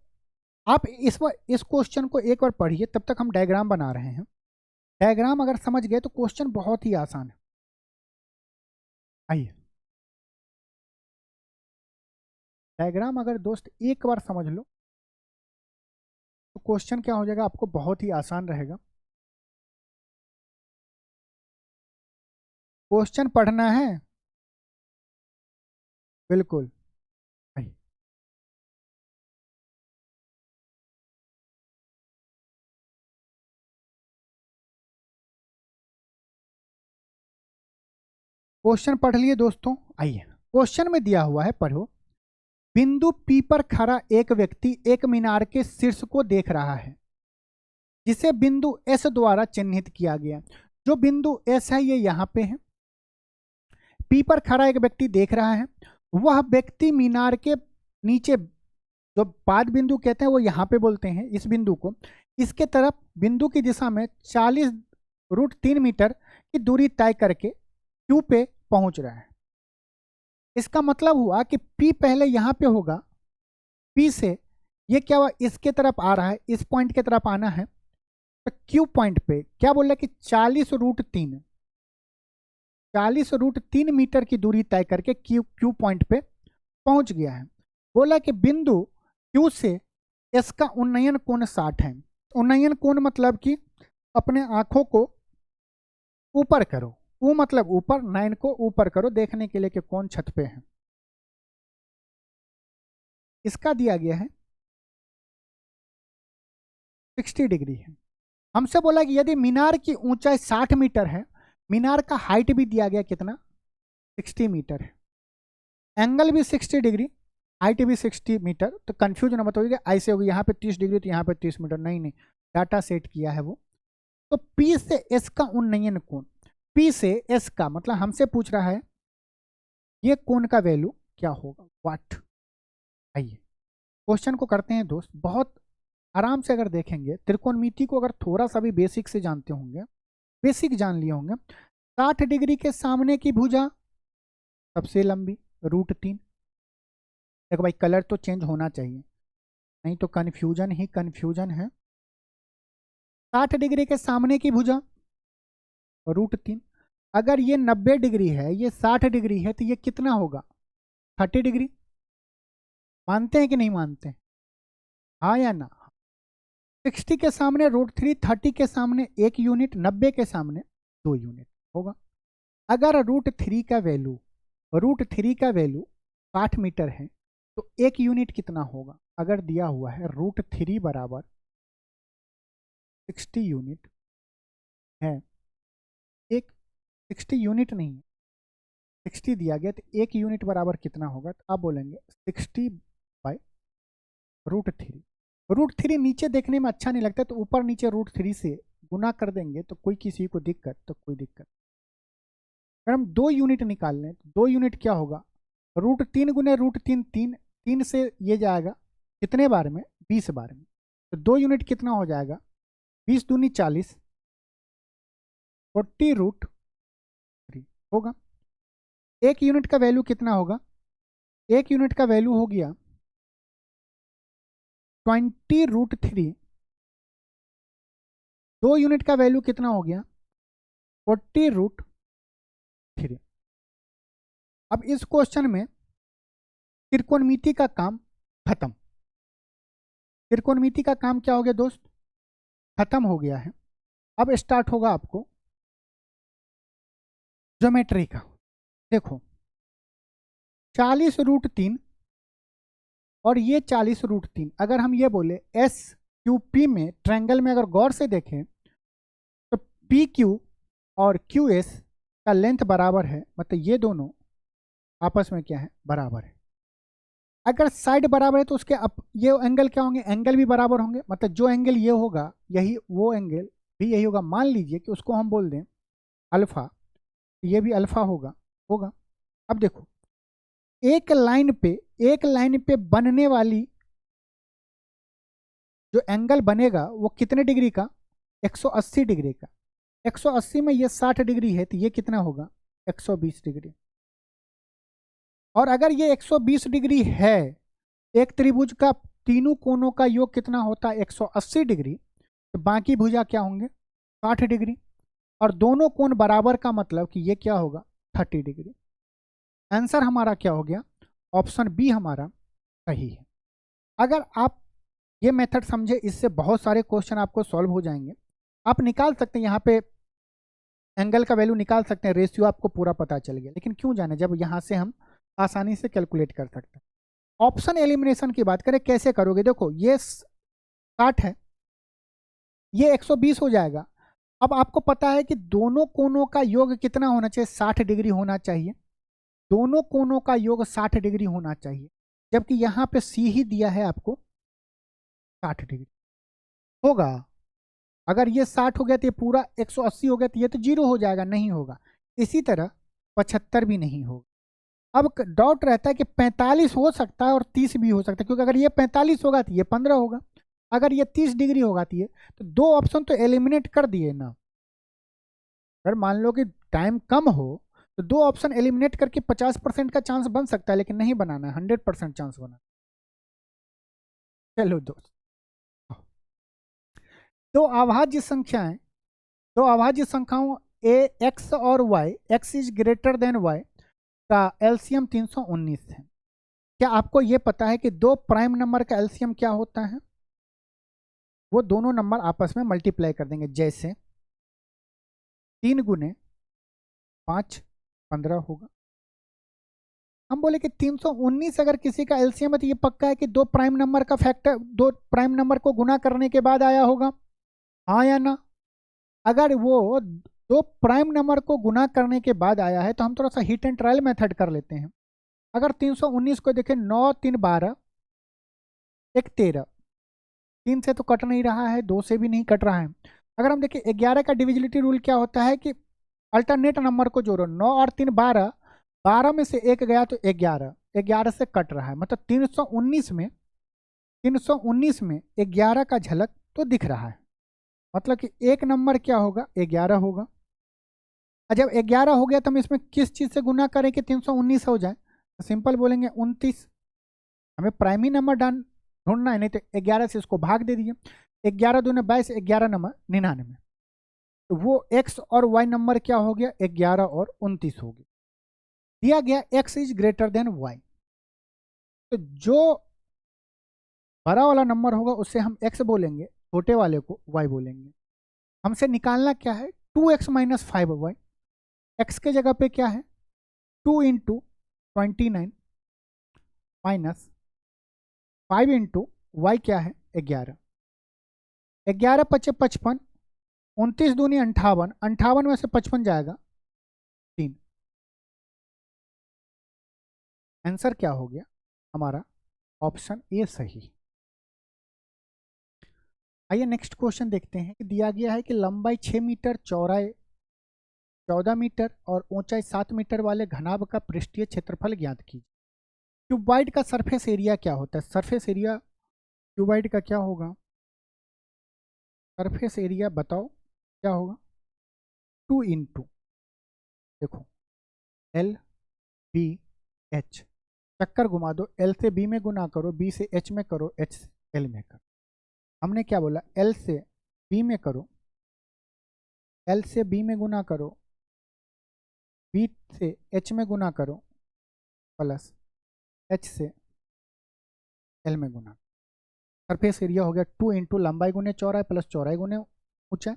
आप इस क्वेश्चन को एक बार पढ़िए, तब तक हम डायग्राम बना रहे हैं। डायग्राम अगर समझ गए तो क्वेश्चन बहुत ही आसान है। आइए डायग्राम अगर दोस्त एक बार समझ लो तो क्वेश्चन क्या हो जाएगा, आपको बहुत ही आसान रहेगा। क्वेश्चन पढ़ना है बिल्कुल। आइए क्वेश्चन पढ़ लिए दोस्तों। आइए क्वेश्चन में दिया हुआ है, पढ़ो। बिंदु P पर खड़ा एक व्यक्ति एक मीनार के शीर्ष को देख रहा है, जिसे बिंदु S द्वारा चिन्हित किया गया। जो बिंदु S है ये यहाँ पे है। P पर खड़ा एक व्यक्ति देख रहा है, वह व्यक्ति मीनार के नीचे, जो पाद बिंदु कहते हैं वो यहाँ पे बोलते हैं इस बिंदु को, इसके तरफ बिंदु की दिशा में 40√3 मीटर की दूरी तय करके Q पे पहुंच रहा है। इसका मतलब हुआ कि P पहले यहाँ पे होगा, P से ये क्या हुआ, इसके तरफ आ रहा है, इस पॉइंट के तरफ आना है, तो Q पॉइंट पे क्या बोल रहा है कि 40√3 मीटर की दूरी तय करके Q पॉइंट पे पहुंच गया है। बोला कि बिंदु Q से S का उन्नयन कोण 60 है। उन्नयन कोण मतलब कि अपने आंखों को ऊपर करो, ऊ मतलब ऊपर, नयन को ऊपर करो देखने के लिए कि कौन छत पे है। इसका दिया गया है 60 डिग्री है। हमसे बोला कि यदि मीनार की ऊंचाई 60 मीटर है, मीनार का हाइट भी दिया गया कितना, 60 मीटर है, एंगल भी 60 डिग्री, हाइट भी 60 मीटर। तो कंफ्यूजन मत होगी ऐसे होगी यहाँ पे 30 डिग्री तो यहाँ पे 30 मीटर, नहीं नहीं, डाटा सेट किया है वो। तो P से S का उन्नयन कोण, P से S का मतलब हमसे पूछ रहा है ये कोण का वैल्यू क्या होगा, व्हाट। आइए क्वेश्चन को करते हैं दोस्त। बहुत आराम से अगर देखेंगे त्रिकोणमिति को, अगर थोड़ा सा भी बेसिक से जानते होंगे, बेसिक जान लिए होंगे, 60 डिग्री के सामने की भुजा सबसे लंबी √3। देखो भाई कलर तो चेंज होना चाहिए, नहीं तो कन्फ्यूजन ही कन्फ्यूजन है। 60 डिग्री के सामने की भुजा √3। अगर ये 90 डिग्री है, ये 60 डिग्री है, तो ये कितना होगा, 30 डिग्री। मानते हैं कि नहीं मानते, हाँ या ना। 60 के सामने √3, 30 के सामने 1 यूनिट, 90 के सामने 2 यूनिट होगा। अगर √3 का वैल्यू 60 मीटर है तो 1 यूनिट कितना होगा। अगर दिया हुआ है √3 बराबर 60 यूनिट है, एक 60 यूनिट नहीं है, 60 दिया गया, तो 1 यूनिट बराबर कितना होगा। तो आप बोलेंगे 60/√3। √3 नीचे देखने में अच्छा नहीं लगता, तो ऊपर नीचे √3 से गुना कर देंगे तो कोई किसी को दिक्कत, तो कोई दिक्कत। अगर हम 2 यूनिट निकाल लें तो 2 यूनिट क्या होगा, √3 गुने √3, 3 से ये जाएगा कितने बार में, 20 बार में, तो 2 यूनिट कितना हो जाएगा, 20 दूनी 40, 40√3 होगा। 1 यूनिट का वैल्यू कितना होगा, 1 यूनिट का वैल्यू हो गया 20√3। 2 यूनिट का वैल्यू कितना हो गया, 40√3। अब इस क्वेश्चन में त्रिकोणमिति का काम खत्म। त्रिकोणमिति का काम क्या हो गया दोस्त, खत्म हो गया है। अब स्टार्ट होगा आपको ज्योमेट्री का। देखो 40√3 और ये 40√3, अगर हम ये बोले SQP में ट्रायंगल में अगर गौर से देखें तो PQ और QS का लेंथ बराबर है, मतलब ये दोनों आपस में क्या है, बराबर है। अगर साइड बराबर है तो उसके ये एंगल क्या होंगे, एंगल भी बराबर होंगे, मतलब जो एंगल ये होगा यही वो एंगल भी यही होगा। मान लीजिए कि उसको हम बोल दें अल्फा, ये भी अल्फा होगा। अब देखो एक लाइन पे बनने वाली जो एंगल बनेगा वो कितने डिग्री का, 180 डिग्री का। 180 में ये 60 डिग्री है तो ये कितना होगा, 120 डिग्री। और अगर ये 120 डिग्री है, एक त्रिभुज का तीनों कोनों का योग कितना होता है, 180 डिग्री, तो बाकी भुजा क्या होंगे, 60 डिग्री। और दोनों कोण बराबर का मतलब कि ये क्या होगा, 30 डिग्री। आंसर हमारा क्या हो गया, ऑप्शन बी हमारा सही है। अगर आप ये मेथड समझे, इससे बहुत सारे क्वेश्चन आपको सॉल्व हो जाएंगे। आप निकाल सकते हैं यहाँ पे एंगल का वैल्यू निकाल सकते हैं, रेशियो आपको पूरा पता चल गया। लेकिन क्यों जाने जब यहाँ से हम आसानी से कैलकुलेट कर सकते हैं। ऑप्शन एलिमिनेशन की बात करें, कैसे करोगे, देखो ये 60 है, ये 120 हो जाएगा। अब आपको पता है कि दोनों कोनों का योग कितना होना चाहिए, 60 डिग्री होना चाहिए। दोनों कोनों का योग 60 डिग्री होना चाहिए, जबकि यहाँ पे सी ही दिया है आपको 60 डिग्री होगा। अगर ये 60 हो गया तो ये पूरा 180 हो गया तो ये तो 0 हो जाएगा, नहीं होगा। इसी तरह 75 भी नहीं होगा। अब डाउट रहता है कि 45 हो सकता है और 30 भी हो सकता है, क्योंकि अगर ये 45 होगा तो ये 15 होगा, अगर ये 30 डिग्री होगा तो ये, तो 2 ऑप्शन तो एलिमिनेट कर दिए ना। अगर मान लो कि टाइम कम हो तो दो ऑप्शन एलिमिनेट करके 50% का चांस बन सकता है, लेकिन नहीं बनाना है, 100% चांस बना। चलो दोस्त, दो अभाज्य संख्याएं, दो अभाज्य संख्याओं ए एक्स और Y, X is greater than Y का एलसीएम 319 है। क्या आपको यह पता है कि दो प्राइम नंबर का एलसीएम क्या होता है? वो दोनों नंबर आपस में मल्टीप्लाई कर देंगे, जैसे 3 गुने 5 15 होगा। हम बोले कि 319 अगर किसी का एलसीएम है तो ये पक्का है कि दो प्राइम नंबर का फैक्टर, दो प्राइम नंबर को गुना करने के बाद आया होगा, हाँ या ना? अगर वो दो प्राइम नंबर को गुना करने के बाद आया है तो हम थोड़ा सा हिट एंड ट्रायल मेथड कर लेते हैं। अगर 319 को देखें, 9 3 12 1 13, 3 से तो कट नहीं रहा है, 2 से भी नहीं कट रहा है। अगर हम देखें 11 का डिविजिबिलिटी रूल क्या होता है कि अल्टरनेट नंबर को जोड़ो, 9 और 3 12, 12 में से एक गया तो 11, 11 से कट रहा है, मतलब 319 में 11 का झलक तो दिख रहा है, मतलब कि एक नंबर क्या होगा, 11 होगा। और जब 11 हो गया तो हम इसमें किस चीज़ से गुना करें कि 319 हो जाए? तो सिंपल बोलेंगे 29। हमें प्राइमरी नंबर ढूंढना है, नहीं तो 11 से इसको भाग दे दीजिए, 11 दूने 22, 11 नंबर 99। तो वो एक्स और वाई नंबर क्या हो गया, 11 और 29 हो गया। दिया गया X is greater than Y, तो जो बड़ा वाला नंबर होगा उससे हम एक्स बोलेंगे, छोटे वाले को वाई बोलेंगे। हमसे निकालना क्या है, 2x माइनस 5y। एक्स के जगह पे क्या है, 2 इंटू 29 माइनस 5 इंटू वाई क्या है, 11। 11 पचे 55, 29 दूनी 58, 58 में से 55 जाएगा 3। आंसर क्या हो गया हमारा, ऑप्शन ए सही। आइए नेक्स्ट क्वेश्चन देखते हैं कि दिया गया है कि लंबाई 6 मीटर, चौड़ाई 14 मीटर और ऊंचाई 7 मीटर वाले घनाभ का पृष्ठीय क्षेत्रफल ज्ञात कीजिए। क्यूबाइड का सरफेस एरिया क्या होता है? सरफेस एरिया क्यूबाइड का क्या होगा, सरफेस एरिया बताओ क्या होगा? 2 इंटू, देखो एल बी एच, चक्कर घुमा दो, एल से बी में गुना करो, बी से एच में करो, एच से एल में करो। हमने क्या बोला, एल से बी में करो, एल से बी में गुना करो, बी से एच में गुना करो, प्लस एच से एल में गुना। सरफेस एरिया हो गया 2 इंटू लंबाई गुने चौड़ाई प्लस चौड़ाई गुने ऊंचाई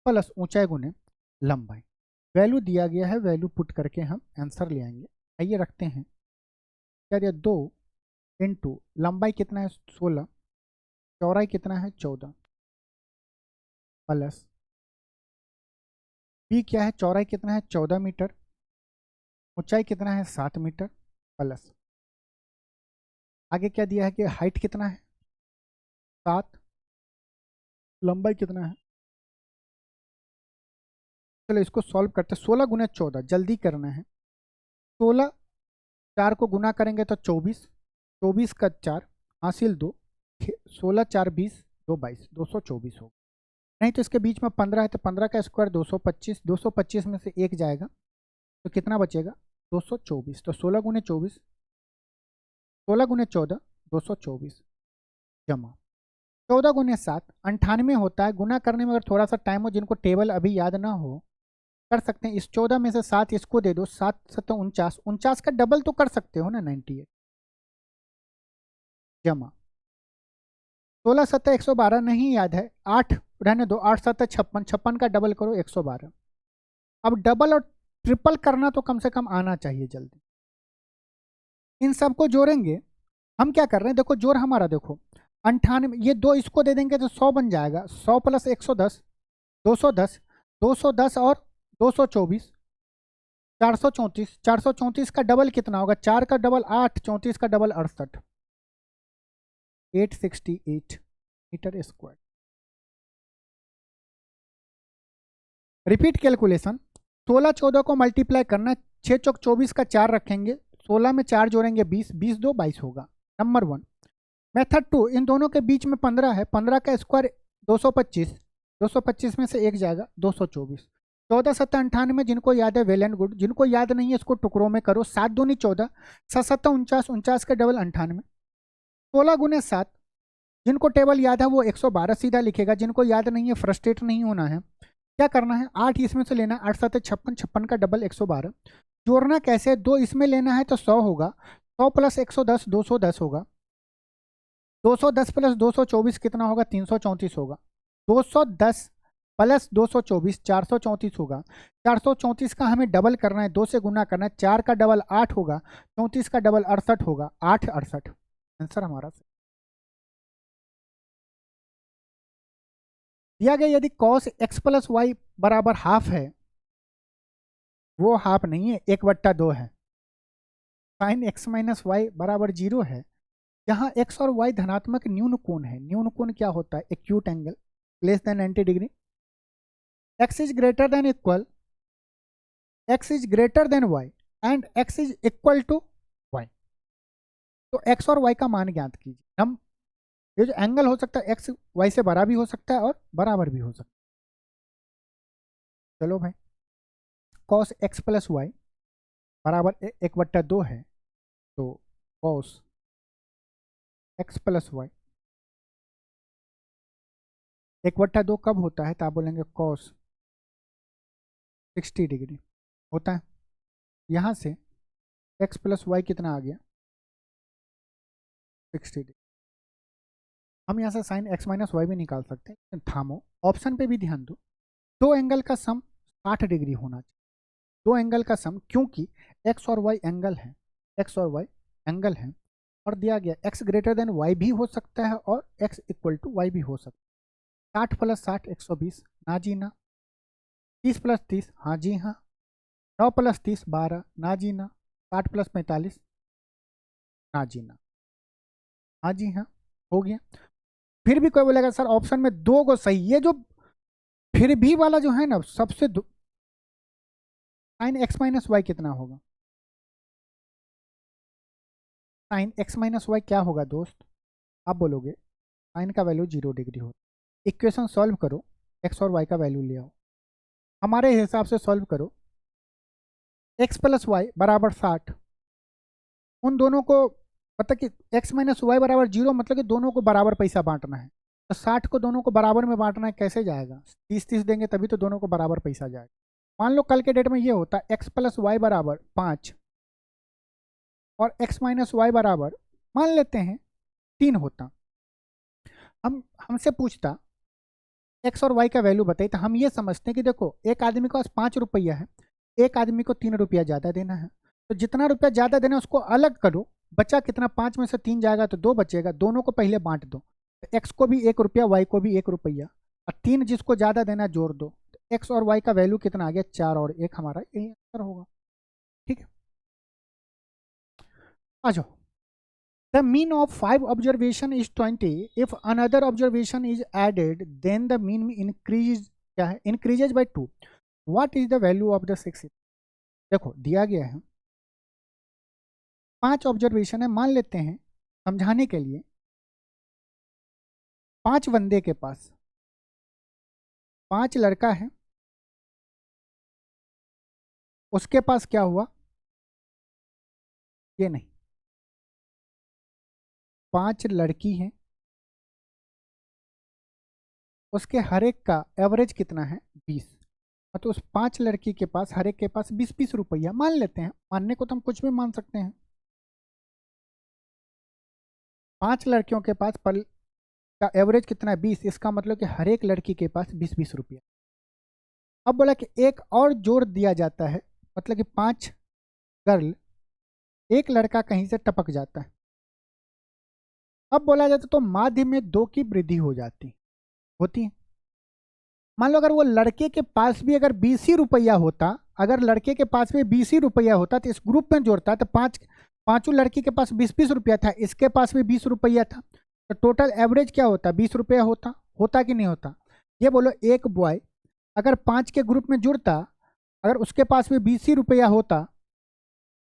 प्लस ऊंचाई गुने लंबाई। वैल्यू दिया गया है, वैल्यू पुट करके हम आंसर ले आएंगे। आइए रखते हैं, क्या दिया, 2 इंटू लंबाई कितना है 16, चौड़ाई कितना है 14, प्लस बी क्या है, चौड़ाई कितना है 14 मीटर, ऊंचाई कितना है 7 मीटर, प्लस आगे क्या दिया है कि हाइट कितना है 7, लंबाई कितना है। चलो इसको सॉल्व करते हैं। 16 गुना 14, जल्दी करना है। 16 4 को गुना करेंगे तो 24, 24 का 4 हासिल 2, 16 4 20, 2 22, 224 होगा। नहीं तो इसके बीच में 15 है तो 15 का स्क्वायर 225, 225 में से 1 जाएगा तो कितना बचेगा 224। तो 16 गुने 24, 16 गुने 14 224 जमा 14 गुने 7 98 होता है। गुना करने में अगर थोड़ा सा टाइम हो, जिनको टेबल अभी याद ना हो कर सकते हैं। इस 14 में से 7 इसको दे दो, 7 7 49, 49 का डबल तो कर सकते हो ना 98 जमा 16 7 112 नहीं याद है, 8 रहने दो, 8 7 56, 56 का डबल करो 112। अब डबल और ट्रिपल करना तो कम से कम आना चाहिए जल्दी। इन सबको जोड़ेंगे, हम क्या कर रहे हैं देखो, जोड़ हमारा देखो 98, ये 2 इसको दे देंगे तो 100 बन जाएगा, 100 प्लस 110 210, 210 और 224 434, 434 का डबल कितना होगा, 4 का डबल 8, 34 का double 68, 868 metre square. Repeat calculation, 16 14 को मल्टीप्लाई करना, 6 चौक 24 का 4 रखेंगे, 16 में 4 जोड़ेंगे 20, 20 2 22 होगा। नंबर 1। मेथड 2, इन दोनों के बीच में 15 है, 15 का स्क्वायर 225, 225 में से 1 जाएगा 224, 14 7 98, जिनको याद है वेल एंड गुड, जिनको याद नहीं है इसको टुकड़ों में करो। 7 दूनी 14, 7 7 49, 49 का डबल 98, 16 गुने 7। जिनको टेबल याद है वो 112 सीधा लिखेगा, जिनको याद नहीं है फ्रस्ट्रेट नहीं होना है। क्या करना है, 8 इसमें से लेना, 8 7 56, 56 का डबल 112। जोड़ना कैसे, 2 इसमें लेना है तो 100 होगा, 100 प्लस 110 210 होगा, 210 प्लस 224 कितना होगा, 334 होगा, 210 प्लस 224 434 होगा, 434 का हमें डबल करना है, 2 से गुना करना है, 4 का डबल 8 होगा, 34 का डबल 68 होगा, 8 68 आंसर हमारा दिया गया। यदि कॉस एक्स प्लस वाई बराबर हाफ है, वो हाफ नहीं है, 1/2 है। साइन एक्स माइनस वाई बराबर 0 है, जहां एक्स और वाई धनात्मक न्यून कोण है। न्यून कोण क्या होता है, acute angle less than 90 degree. X is greater than equal, X is greater than Y and X is equal to Y. तो एक्स और वाई का मान ज्ञात कीजिए। हम ये जो एंगल हो सकता है एक्स वाई से बड़ा भी हो सकता है और बराबर भी हो सकता है। चलो भाई, कॉस एक्स प्लस वाई बराबर 1/2 है, तो कॉस एक्स प्लस वाई 1/2 कब होता है, तो आप बोलेंगे कॉस 60 डिग्री होता है। यहाँ से एक्स प्लस वाई कितना आ गया, 60 डिग्री। हम यहाँ से साइन एक्स माइनस वाई भी निकाल सकते हैं। थामो, ऑप्शन पे भी ध्यान दो, दो एंगल का सम 60 डिग्री होना चाहिए। दो एंगल का सम, क्योंकि एक्स और वाई एंगल है, एक्स और वाई एंगल है, और दिया गया एक्स ग्रेटर देन वाई भी हो सकता है और एक्स इक्वल टू वाई भी हो सकता है। 60 प्लस 60 120, ना जी ना। 30 प्लस 30, हाँ जी हाँ। 9 प्लस 30 12, ना जी ना। 60 प्लस 45, ना जी ना। हाँ जी हाँ, हो गया। फिर भी कोई बोलेगा सर ऑप्शन में 2 को सही, ये जो फिर भी वाला जो है ना सबसे साइन एक्स माइनस वाई कितना होगा, साइन एक्स माइनस वाई क्या होगा दोस्त, आप बोलोगे साइन का वैल्यू 0 डिग्री हो। इक्वेशन सॉल्व करो, एक्स और वाई का वैल्यू ले आओ, हमारे हिसाब से सॉल्व करो। एक्स प्लस वाई बराबर 60, उन दोनों को मतलब कि एक्स माइनस वाई बराबर 0, मतलब कि दोनों को बराबर पैसा बांटना है। तो 60 को दोनों को बराबर में बांटना है, कैसे जाएगा, 30-30 देंगे तभी तो दोनों को बराबर पैसा जाएगा। मान लो कल के डेट में ये होता एक्स प्लस वाई बराबर 5 और एक्स माइनस वाई बराबर मान लेते हैं 3 होता, हम हमसे पूछता एक्स और वाई का वैल्यू बताइए, तो हम ये समझते हैं कि देखो एक आदमी के पास 5 रुपया है, एक आदमी को 3 रुपया ज़्यादा देना है, तो जितना रुपया ज़्यादा देना है उसको अलग करो, बचा कितना, 5 में से 3 जाएगा तो 2 बचेगा, दोनों को पहले बांट दो। तो एक्स को भी 1 रुपया, वाई को भी 1 रुपया, और 3 जिसको ज़्यादा देना जोड़ दो, तो एक्स और वाई का वैल्यू कितना आ गया, 4 और 1, हमारा यही आंसर होगा। ठीक है, आ जाओ। The mean of 5 observation is 20. If another observation is added, then the mean increases क्या है, increases by 2. What is the value of the 6? देखो दिया गया है 5 ऑब्जर्वेशन है, मान लेते हैं समझाने के लिए 5 बंदे के पास 5 लड़का है, उसके पास क्या हुआ, ये नहीं, 5 लड़की हैं, उसके हर एक का एवरेज कितना है 20, तो उस 5 लड़की के पास हर एक के पास 20-20 रुपया मान लेते हैं, मानने को तो हम कुछ भी मान सकते हैं। 5 लड़कियों के पास पर का एवरेज कितना है 20, इसका मतलब कि हर एक लड़की के पास 20-20 रुपया। अब बोला कि एक और जोड़ दिया जाता है, मतलब कि 5 गर्ल, एक लड़का कहीं से टपक जाता है। अब बोला जाता तो माध्य में 2 की वृद्धि हो जाती होती है। मान लो अगर वो लड़के के पास भी अगर 20 ही रुपया होता, अगर लड़के के पास भी 20 ही रुपया होता तो इस ग्रुप में जोड़ता, तो पांचों लड़की के पास 20-20 रुपया था, इसके पास भी 20 रुपया था, तो टोटल एवरेज क्या होता, 20 रुपया होता कि नहीं होता। ये बोलो एक बॉय अगर 5 के ग्रुप में जुड़ता, अगर उसके पास भी 20 ही रुपया होता,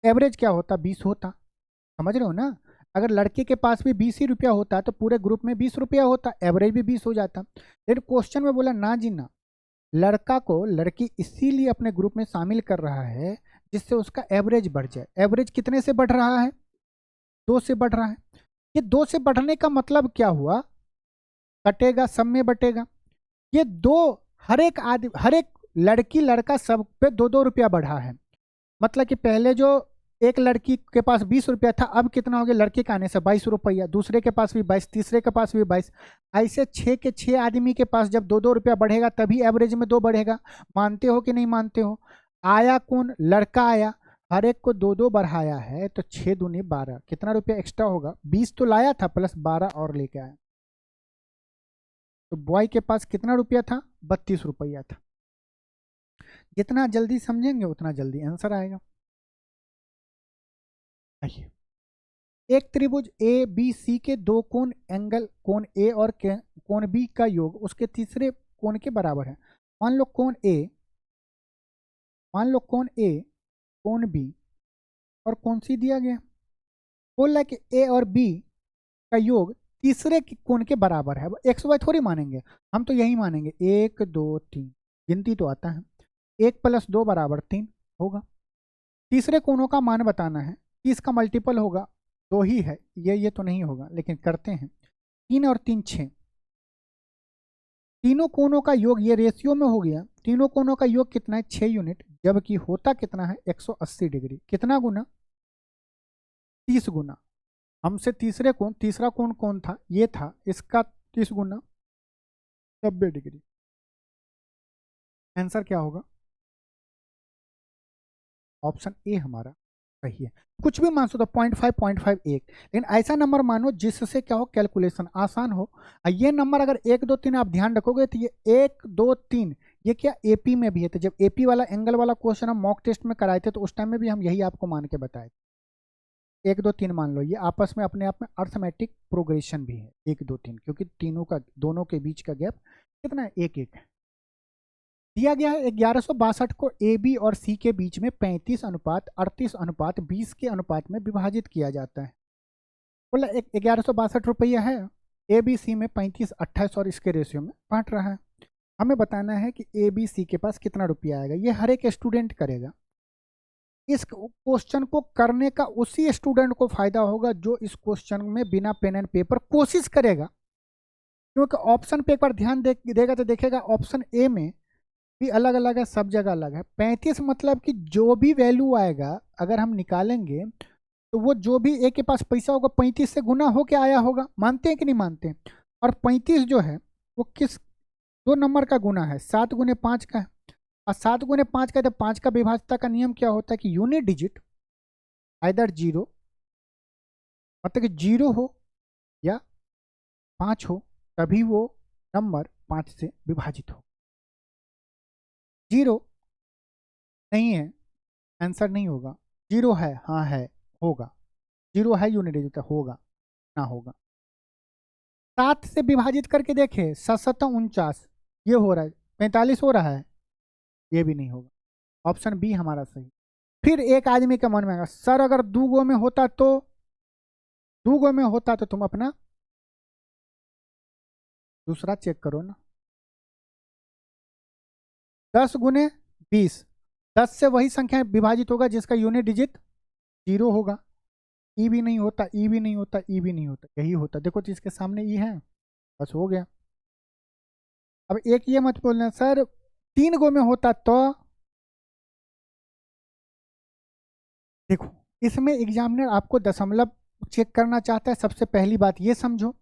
एवरेज क्या होता, 20 होता। समझ रहे हो ना, अगर लड़के के पास भी 20 ही रुपया होता तो पूरे ग्रुप में 20 रुपया होता, एवरेज भी 20 हो जाता। लेकिन क्वेश्चन में बोला ना जी ना, लड़का को लड़की इसीलिए अपने ग्रुप में शामिल कर रहा है जिससे उसका एवरेज बढ़ जाए। एवरेज कितने से बढ़ रहा है? 2 से बढ़ रहा है। ये 2 से बढ़ने का मतलब क्या हुआ? कटेगा, सब में बटेगा। ये 2 हर एक आदमी, हर एक लड़की लड़का सब पे 2-2 रुपया बढ़ा है। मतलब कि पहले जो एक लड़की के पास 20 रुपया था, अब कितना हो गया? लड़के के आने से 22 रुपया, दूसरे के पास भी 22, तीसरे के पास भी 22, ऐसे 6 के 6 आदमी के पास जब 2-2 रुपया बढ़ेगा तभी एवरेज में 2 बढ़ेगा। मानते हो कि नहीं मानते हो? आया कौन? लड़का आया, हर एक को 2-2 बढ़ाया है, तो 6 दूनी 12, कितना रुपया एक्स्ट्रा होगा? 20 तो लाया था प्लस 12 और लेके आया, तो बॉय के पास कितना रुपया था? 32 रुपया था। जितना जल्दी समझेंगे उतना जल्दी आंसर आएगा। आइए, एक त्रिभुज ए बी सी के 2 कोण एंगल कोण ए और कोण बी का योग उसके तीसरे कोण के बराबर है। मान लो कोण ए, कोण बी और कोण सी दिया गया। बोल रहा है कि ए और बी का योग तीसरे कोण के बराबर है। एक्स वाई थोड़ी मानेंगे, हम तो यही मानेंगे 1 2 3, गिनती तो आता है। 1 + 2 = 3 होगा। तीसरे कोणों का मान बताना है, 30 का मल्टीपल होगा, 2 ही है, ये तो नहीं होगा, लेकिन करते हैं। 3 और 3 6, तीनों कोणों का योग, ये रेशियो में हो गया, तीनों कोणों का योग कितना है? 6 यूनिट, जबकि होता कितना है? 180 डिग्री। कितना गुना? 30 गुना। हमसे तीसरा कोण कौन था? ये था, इसका 30 गुना 90 डिग्री। आंसर क्या होगा? ऑप्शन ए हमारा सही है। कुछ भी मान सकते हो, 0.5 0.5 1, लेकिन ऐसा नंबर मानो जिससे क्या हो? कैलकुलेशन आसान हो। ये नंबर अगर 1 2 3 आप ध्यान रखोगे तो ये 1 2 3 ये क्या एपी में भी है। तो जब एपी वाला एंगल वाला क्वेश्चन हम मॉक टेस्ट में कराए थे तो उस टाइम में भी हम यही आपको मान के बताए थे। 1 2 3 मान लो, ये आपस में अपने आप में अर्थमेटिक प्रोग्रेशन भी है 1 2 3, क्योंकि दोनों के बीच का गैप कितना है? 1 1 है। दिया गया है 1162 को ए बी और सी के बीच में 35:38:20 के अनुपात में विभाजित किया जाता है। बोला एक 1162 रुपया है, ए बी सी में 35:28 और इसके रेशियो में बांट रहा है। हमें बताना है कि ए बी सी के पास कितना रुपया आएगा। ये हर एक स्टूडेंट करेगा। इस क्वेश्चन को करने का उसी स्टूडेंट को फायदा होगा जो इस क्वेश्चन में बिना पेन एंड पेपर कोशिश करेगा, क्योंकि ऑप्शन पे एक बार ध्यान देगा तो देखेगा ऑप्शन ए में भी अलग अलग है, सब जगह अलग है। 35 मतलब कि जो भी वैल्यू आएगा अगर हम निकालेंगे तो वो जो भी ए के पास पैसा होगा 35 से गुना होके आया होगा। मानते हैं कि नहीं मानते हैं? और 35 जो है वो किस 2 नंबर का गुना है? 7 × 5 का है। और 7 × 5 का, तो 5 का विभाज्यता का नियम क्या होता है कि यूनिट डिजिट आइदर 0, मतलब कि 0 हो या 5 हो, तभी वो नंबर 5 से विभाजित हो। 0 नहीं है, आंसर नहीं होगा। 0 है, हाँ है, होगा। 0 है यूनिट डिजिट, होगा ना होगा। 7 से विभाजित करके देखे, 7 7 49, ये हो रहा है, 45 हो रहा है, ये भी नहीं होगा। ऑप्शन बी हमारा सही। फिर एक आदमी का मन में आएगा, सर अगर 2 गो में होता तो तुम अपना दूसरा चेक करो ना। 10 × 20, 10 से वही संख्या विभाजित होगा जिसका यूनिट डिजिट 0 होगा। ई भी नहीं होता, ई भी नहीं होता, ई भी नहीं होता, यही होता। देखो तो इसके सामने ई है, बस हो गया। अब एक ये मत बोलना सर 3 गो में होता तो। देखो इसमें एग्जामिनर आपको दशमलव चेक करना चाहता है। सबसे पहली बात ये समझो,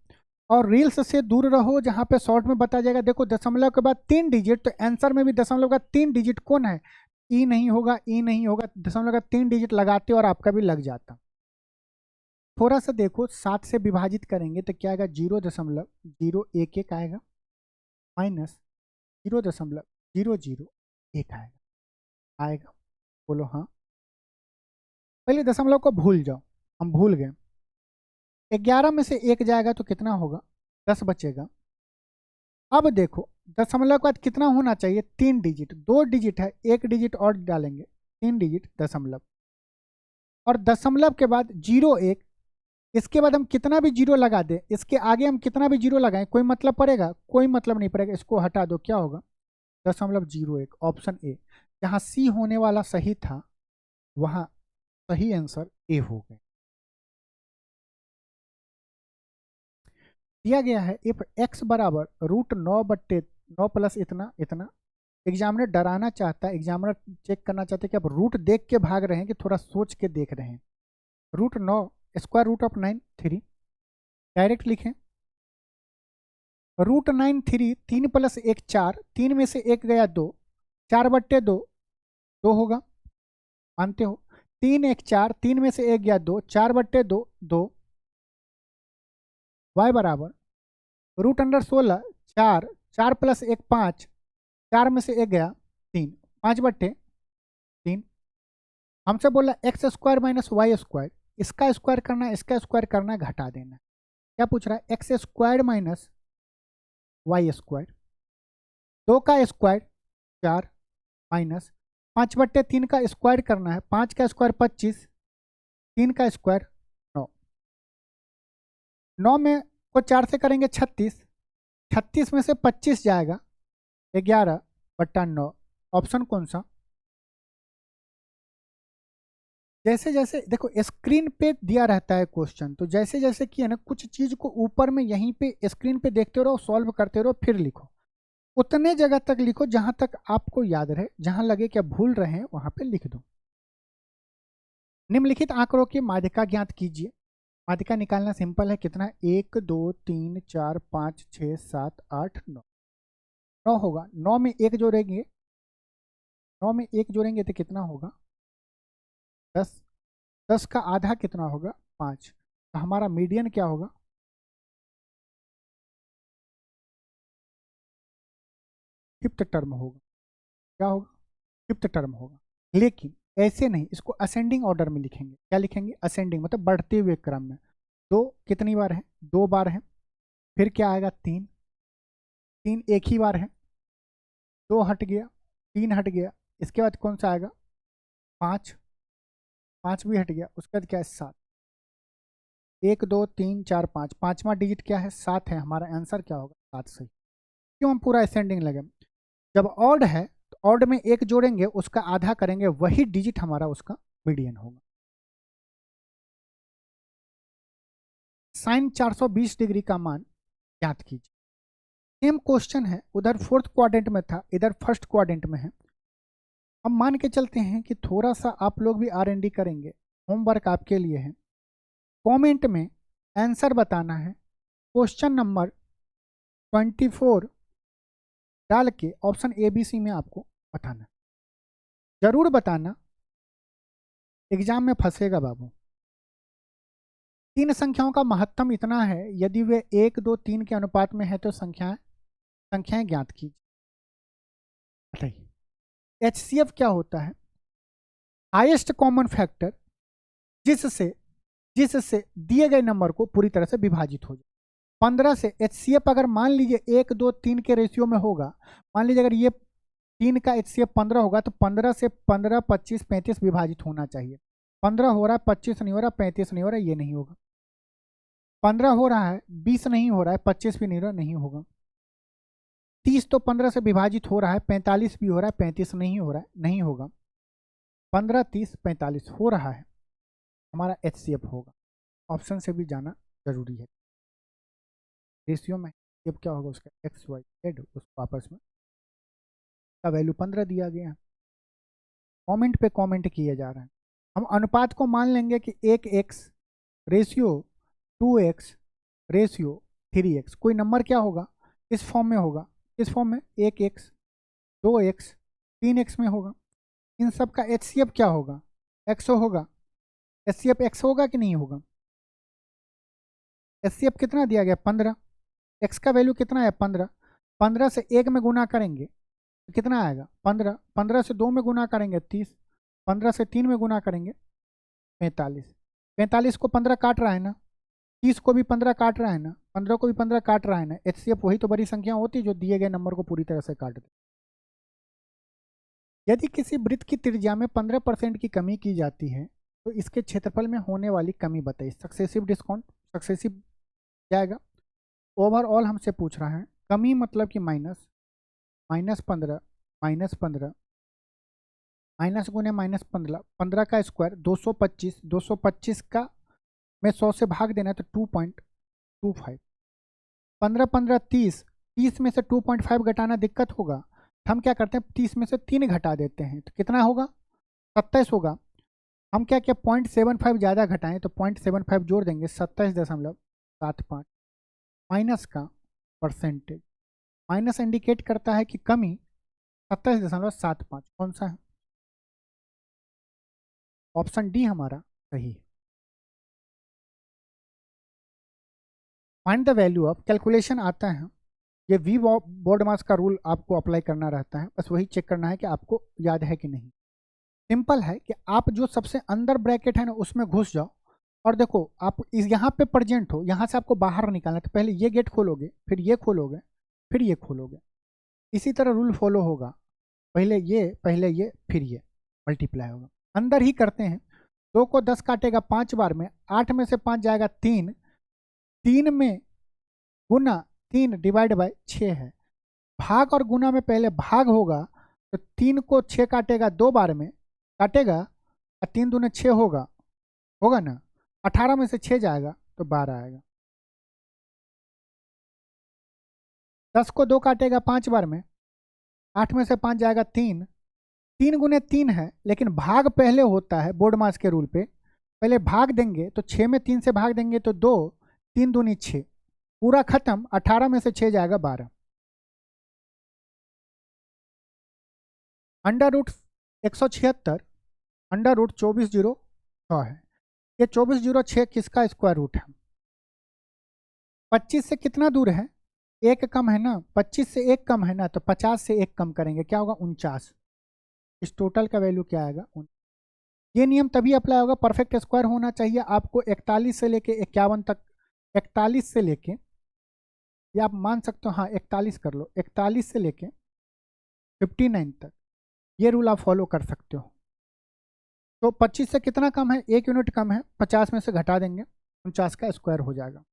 और रील्स से दूर रहो जहाँ पे शॉर्ट में बताया जाएगा। देखो दशमलव के बाद 3 डिजिट, तो आंसर में भी दशमलव का 3 डिजिट कौन है? ई नहीं होगा, ई नहीं होगा। दशमलव का 3 डिजिट लगाते और आपका भी लग जाता। थोड़ा सा देखो, 7 से विभाजित करेंगे तो क्या आएगा? 0.011 आएगा, माइनस 0.001 आएगा। बोलो हाँ। पहले दशमलव को भूल जाओ, हम भूल गए। 11 में से 1 जाएगा तो कितना होगा? 10 बचेगा। अब देखो दशमलव के बाद कितना होना चाहिए? 3 डिजिट, 2 डिजिट है, 1 डिजिट और डालेंगे, 3 डिजिट दशमलव। और दशमलव के बाद 0 1, इसके बाद हम कितना भी 0 लगा दें, इसके आगे हम कितना भी 0 लगाएं, कोई मतलब पड़ेगा? कोई मतलब नहीं पड़ेगा। इसको हटा दो, क्या होगा? 0.01 ऑप्शन ए। जहाँ सी होने वाला सही था वहाँ सही आंसर ए हो गए। दिया गया है इफ x बराबर √9 प्लस इतना इतना। एग्जामिनर डराना चाहता है, एग्जामिनर चेक करना चाहते हैं कि आप रूट देख के भाग रहे हैं कि थोड़ा सोच के देख रहे हैं। √9 स्क्वायर रूट ऑफ 9 3 डायरेक्ट लिखें। √9 3, 3 प्लस 1 4, 3 में से 1 गया 2, 4/2 2 होगा, मानते हो। 3 1 4, 3 में से 1 गया 2, 4/2 2। y बराबर √16 4, 4 प्लस 1 5, 4 में से 1 गया 3, 5/3। हमसे बोला x square minus Y square, इसका स्क्वायर करना है, इसका स्क्वायर करना है, घटा देना है। क्या पूछ रहा है? x square minus Y square, 2 का स्क्वायर 4 माइनस 5/3 का स्क्वायर करना है, 5 का स्क्वायर 25, 3 का स्क्वायर 9। 9 में को 4 से करेंगे 36, 36 में से 25 जाएगा 11/9। ऑप्शन कौन सा? जैसे जैसे देखो स्क्रीन पे दिया रहता है क्वेश्चन, तो जैसे जैसे किया ना, कुछ चीज को ऊपर में यहीं पे स्क्रीन पे देखते रहो, सॉल्व करते रहो, फिर लिखो। उतने जगह तक लिखो जहां तक आपको याद रहे, जहां लगे कि आप भूल रहे हैं वहां पे लिख दो। निम्नलिखित आंकड़ों की माध्यिका ज्ञात कीजिए। माध्यिका निकालना सिंपल है, कितना है? 1 2 3 4 5 6 7 8 9। 9 होगा। 9 में 1 जोड़ेंगे, 9 में 1 जोड़ेंगे तो कितना होगा? 10। 10 का आधा कितना होगा? 5। तो हमारा मीडियन क्या होगा? फिफ्थ टर्म होगा। क्या होगा? फिफ्थ टर्म होगा। लेकिन ऐसे नहीं, इसको असेंडिंग ऑर्डर में लिखेंगे। क्या लिखेंगे? असेंडिंग, मतलब बढ़ते हुए क्रम में। 2 कितनी बार है? 2 बार है। फिर क्या आएगा? 3, 3 एक ही बार है, 2 हट गया, 3 हट गया। इसके बाद कौन सा आएगा? 5, 5 भी हट गया। उसके बाद क्या है? 7। 1 2 3 4 5, पांचवा डिजिट क्या है? 7 है। हमारा आंसर क्या होगा? 7 सही। क्यों हम पूरा असेंडिंग लगे? जब ऑड है तो ऑड में 1 जोड़ेंगे, उसका आधा करेंगे, वही डिजिट हमारा उसका मीडियन होगा। साइन 420 डिग्री का मान ज्ञात कीजिए। सेम क्वेश्चन है, उधर फोर्थ क्वाड्रेंट में था, इधर फर्स्ट क्वाड्रेंट में है। हम मान के चलते हैं कि थोड़ा सा आप लोग भी R&D करेंगे, होमवर्क आपके लिए है। कमेंट में आंसर बताना है, क्वेश्चन नंबर 24 डाल के ऑप्शन ABC में आपको बताना। जरूर बताना, एग्जाम में फंसेगा बाबू। 3 संख्याओं का महत्तम इतना है, यदि वे 1 2 3 के अनुपात में है तो संख्याएं ज्ञात कीजिए। बताइए HCF क्या होता है? हाईएस्ट कॉमन फैक्टर, जिससे दिए गए नंबर को पूरी तरह से विभाजित हो जाए। 15 से HCF अगर मान लीजिए 1 2 3 के रेशियो में होगा, मान लीजिए अगर ये 3 का HCF 15 होगा तो 15 से 15 25 35 विभाजित होना चाहिए। 15 हो रहा है, 25 नहीं हो रहा, 35 नहीं हो रहा, ये नहीं होगा। 15 हो रहा है, 20 नहीं हो रहा है, 25 भी नहीं हो रहा, नहीं होगा। 30 तो 15 से विभाजित हो रहा है, 45 भी हो रहा है, 35 नहीं हो रहा है, नहीं होगा। 15 30 45 हो रहा है, हमारा HCF होगा। ऑप्शन से भी जाना जरूरी है। रेशियो में HCF क्या होगा? उसका XY Z, उसको आपस में का वैल्यू 15 दिया गया है। कमेंट पे कमेंट किए जा रहे हैं। हम अनुपात को मान लेंगे कि 1x ratio 2x ratio 3x। कोई नंबर क्या होगा? इस फॉर्म में होगा। इस फॉर्म में 1x 2x 3x में होगा। इन सब का HCF क्या होगा? x होगा। HCF x होगा कि नहीं होगा? HCF कितना दिया गया? 15। x का वैल्यू कितना है? 15। 15 से 1 में गुना करेंगे तो कितना आएगा? 15। 15 से 2 में गुना करेंगे 30। 15 से 3 में गुना करेंगे 45। 45 को 15 काट रहा है ना, 30 को भी 15 काट रहा है ना, 15 को भी 15 काट रहा है ना। HCF वही तो बड़ी संख्या होती है जो दिए गए नंबर को पूरी तरह से काट दे। यदि किसी वृत्त की त्रिज्या में 15% की कमी की जाती है तो इसके क्षेत्रफल में होने वाली कमी बताइए। सक्सेसिव डिस्काउंट, सक्सेसिव जाएगा। ओवरऑल हमसे पूछ रहा है, कमी मतलब कि -15 -15 माइनस गुने -15, 15 का स्क्वायर 225, 225 का में 100 से भाग देना तो 2.25, 15 15 30, 30 में से 2.5 घटाना दिक्कत होगा, हम क्या करते हैं 30 में से 3 घटा देते हैं तो कितना होगा 27 होगा। हम क्या क्या 0.75 ज़्यादा घटाएं तो 0.75 जोड़ देंगे 27.75। माइनस का परसेंटेज, माइनस इंडिकेट करता है कि कमी 27.75, कौन सा है, ऑप्शन डी हमारा सही है। Find the value of, calculation आता है, ये वी बोर्ड मास का रूल आपको अप्लाई करना रहता है, बस वही चेक करना है कि आपको याद है कि नहीं। सिंपल है कि आप जो सबसे अंदर ब्रैकेट है ना उसमें घुस जाओ और देखो आप इस यहाँ पे प्रेजेंट हो, यहाँ से आपको बाहर निकालना है तो पहले ये गेट खोलोगे, फिर ये खोलोगे, फिर ये खोलोगे, इसी तरह रूल फॉलो होगा, पहले ये फिर ये मल्टीप्लाई होगा। अंदर ही करते हैं, 2 को 10 काटेगा 5 बार में, 8 में से 5 जाएगा 3, 3 में गुना 3 डिवाइड बाय 6 है। भाग और गुना में पहले भाग होगा तो 3 को 6 काटेगा 2 बार में, काटेगा और 3 दूने 6 होगा ना, 18 में से 6 जाएगा तो 12 आएगा। 10 को 2 काटेगा 5 बार में, 8 में से 5 जाएगा 3, 3 गुने 3 है लेकिन भाग पहले होता है बोर्ड मास के रूल पे, पहले भाग देंगे तो 6 में 3 से भाग देंगे तो 2, 3 दूनी 6, पूरा खत्म, 18 में से 6 जाएगा 12। अंडर रूट 176 अंडर रूट 24/0 है, ये 24/0 किसका स्क्वायर रूट है, 25 से कितना दूर है, एक कम है ना, 25 से एक कम है ना, तो 50 से एक कम करेंगे क्या होगा 49, इस टोटल का वैल्यू क्या आएगा। ये नियम तभी अप्लाई होगा, परफेक्ट स्क्वायर होना चाहिए आपको 41 से लेके 51 तक, 41 से लेके, या आप मान सकते हो हाँ 41 कर लो, 41 से लेके 59 तक ये रूल आप फॉलो कर सकते हो। तो 25 से कितना कम है, 1 यूनिट कम है, 50 में से घटा देंगे, 49 का स्क्वायर हो जाएगा।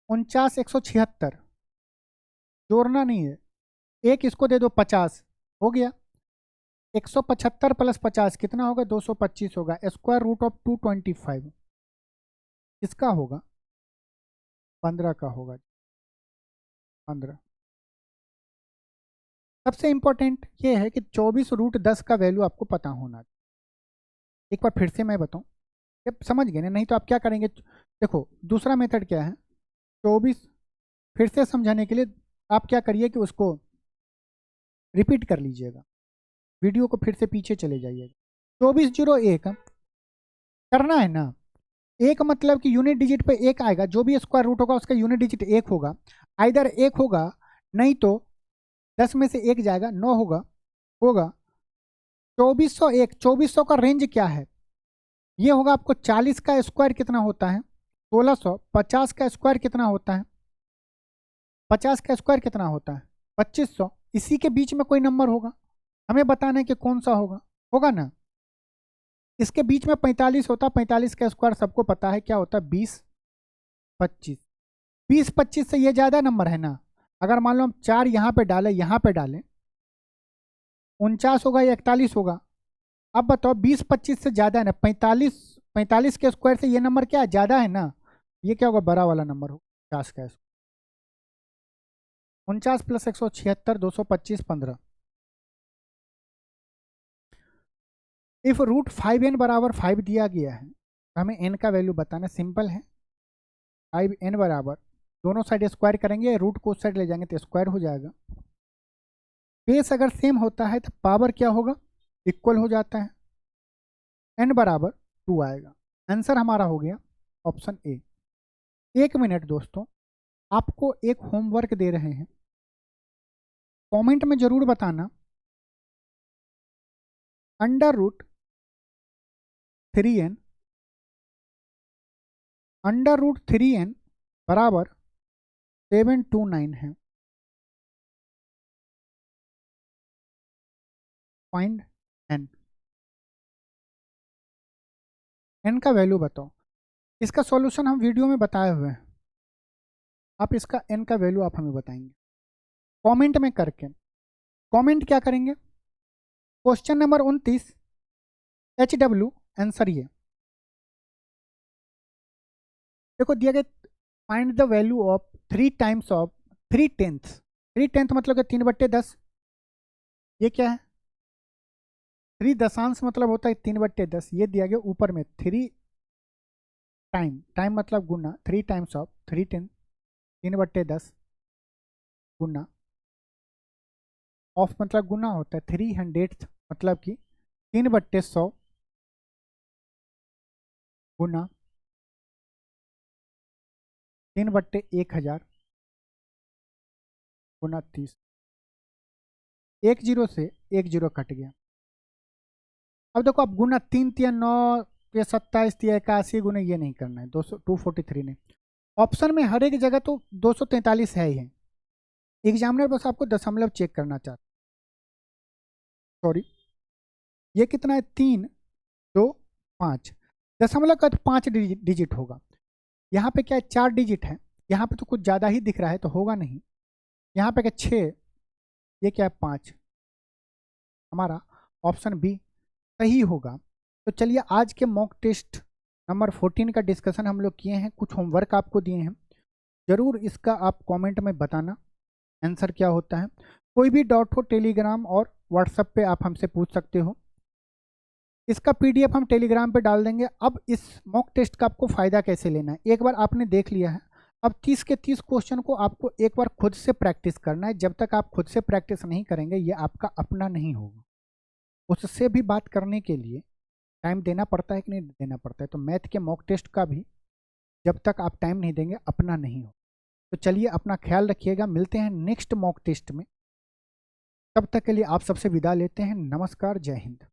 49 176 जोड़ना नहीं है, एक इसको दे दो 50 हो गया, 175 प्लस 50 कितना होगा 225 होगा, स्क्वायर रूट ऑफ 225 किसका होगा 15 का होगा 15। सबसे इंपॉर्टेंट ये है कि 24√10 का वैल्यू आपको पता होना चाहिए। एक बार फिर से मैं बताऊं, जब समझ गए ना, नहीं तो आप क्या करेंगे, देखो दूसरा मेथड क्या है, 24 फिर से समझाने के लिए आप क्या करिए कि उसको रिपीट कर लीजिएगा, वीडियो को फिर से पीछे चले जाइएगा। 24/0 करना है ना, एक मतलब कि यूनिट डिजिट पे एक आएगा, जो भी स्क्वायर रूट होगा उसका यूनिट डिजिट एक होगा, आइदर एक होगा, नहीं तो 10 में से एक जाएगा 9 होगा 2401, 2400 का रेंज क्या है, ये होगा आपको 40 का स्क्वायर कितना होता है 1600, 50 का स्क्वायर कितना होता है, 50 का स्क्वायर कितना होता है 2500, इसी के बीच में कोई नंबर होगा, हमें बताना है कि कौन सा होगा ना, इसके बीच में 45 होता, 45 का स्क्वायर सबको पता है क्या होता है 20 25, 20 25 से ये ज़्यादा नंबर है ना, अगर मान लो हम 4 यहाँ पे डालें 49 होगा या 41 होगा, अब बताओ 20 25 से ज़्यादा है ना, 45 के स्क्वायर से ये नंबर क्या ज़्यादा है ना, ये क्या होगा बड़ा वाला नंबर हो 50 का, 49 प्लस 176 225 15। इफ रूट 5n बराबर 5 दिया गया है तो हमें n का वैल्यू बताना, सिंपल है, 5n बराबर दोनों साइड स्क्वायर करेंगे, रूट को उस साइड ले जाएंगे तो स्क्वायर हो जाएगा, बेस अगर सेम होता है तो पावर क्या होगा इक्वल हो जाता है, n बराबर 2 आएगा, आंसर हमारा हो गया ऑप्शन ए। 1 मिनट दोस्तों, आपको एक होमवर्क दे रहे हैं, कमेंट में जरूर बताना, अंडर रूट 3n बराबर 729 है, फाइंड n का वैल्यू बताओ। इसका सॉल्यूशन हम वीडियो में बताए हुए हैं, आप इसका n का वैल्यू आप हमें बताएंगे कमेंट में करके, कमेंट क्या करेंगे? क्वेश्चन नंबर 29 HW आंसर ये देखो दिया गया, find the value of 3 times of 3/10। 3/10 मतलब कि 3/10। ये क्या है? 3 दशांश मतलब होता है 3/10। ये दिया गया ऊपर में 3 टाइम, टाइम मतलब गुना, 3 टाइम्स ऑफ 3/10, 3/10 गुना, ऑफ मतलब गुना होता है, 300 मतलब कि 3/100 गुना 3/1000 गुना 30। एक जीरो से एक जीरो कट गया। अब देखो, अब गुना 3 तिया 9 या 27 तिया 81 गुना ये नहीं करना है, 243 ने। ऑप्शन में हर एक जगह तो 243 है ही है। एग्जामिनर बस आपको दशमलव चेक करना चाहता, सॉरी ये कितना है? 3 2 5। दशमलव का तो 5 डिजिट होगा। यहाँ पे क्या है? 4 डिजिट है। यहाँ पे तो कुछ ज़्यादा ही दिख रहा है तो होगा नहीं। यहाँ पे क्या 6, ये क्या है 5। हमारा ऑप्शन बी सही होगा। तो चलिए आज के मॉक टेस्ट नंबर 14 का डिस्कशन हम लोग किए हैं, कुछ होमवर्क आपको दिए हैं, ज़रूर इसका आप कमेंट में बताना आंसर क्या होता है। कोई भी डाउट हो टेलीग्राम और व्हाट्सएप पे आप हमसे पूछ सकते हो। इसका पीडीएफ हम टेलीग्राम पे डाल देंगे। अब इस मॉक टेस्ट का आपको फ़ायदा कैसे लेना है, एक बार आपने देख लिया है, अब 30 के 30 क्वेश्चन को आपको एक बार खुद से प्रैक्टिस करना है। जब तक आप खुद से प्रैक्टिस नहीं करेंगे ये आपका अपना नहीं होगा। उससे भी बात करने के लिए टाइम देना पड़ता है कि नहीं देना पड़ता है, तो मैथ के मॉक टेस्ट का भी जब तक आप टाइम नहीं देंगे अपना नहीं हो। तो चलिए अपना ख्याल रखिएगा, मिलते हैं नेक्स्ट मॉक टेस्ट में। तब तक के लिए आप सबसे विदा लेते हैं। नमस्कार, जय हिंद।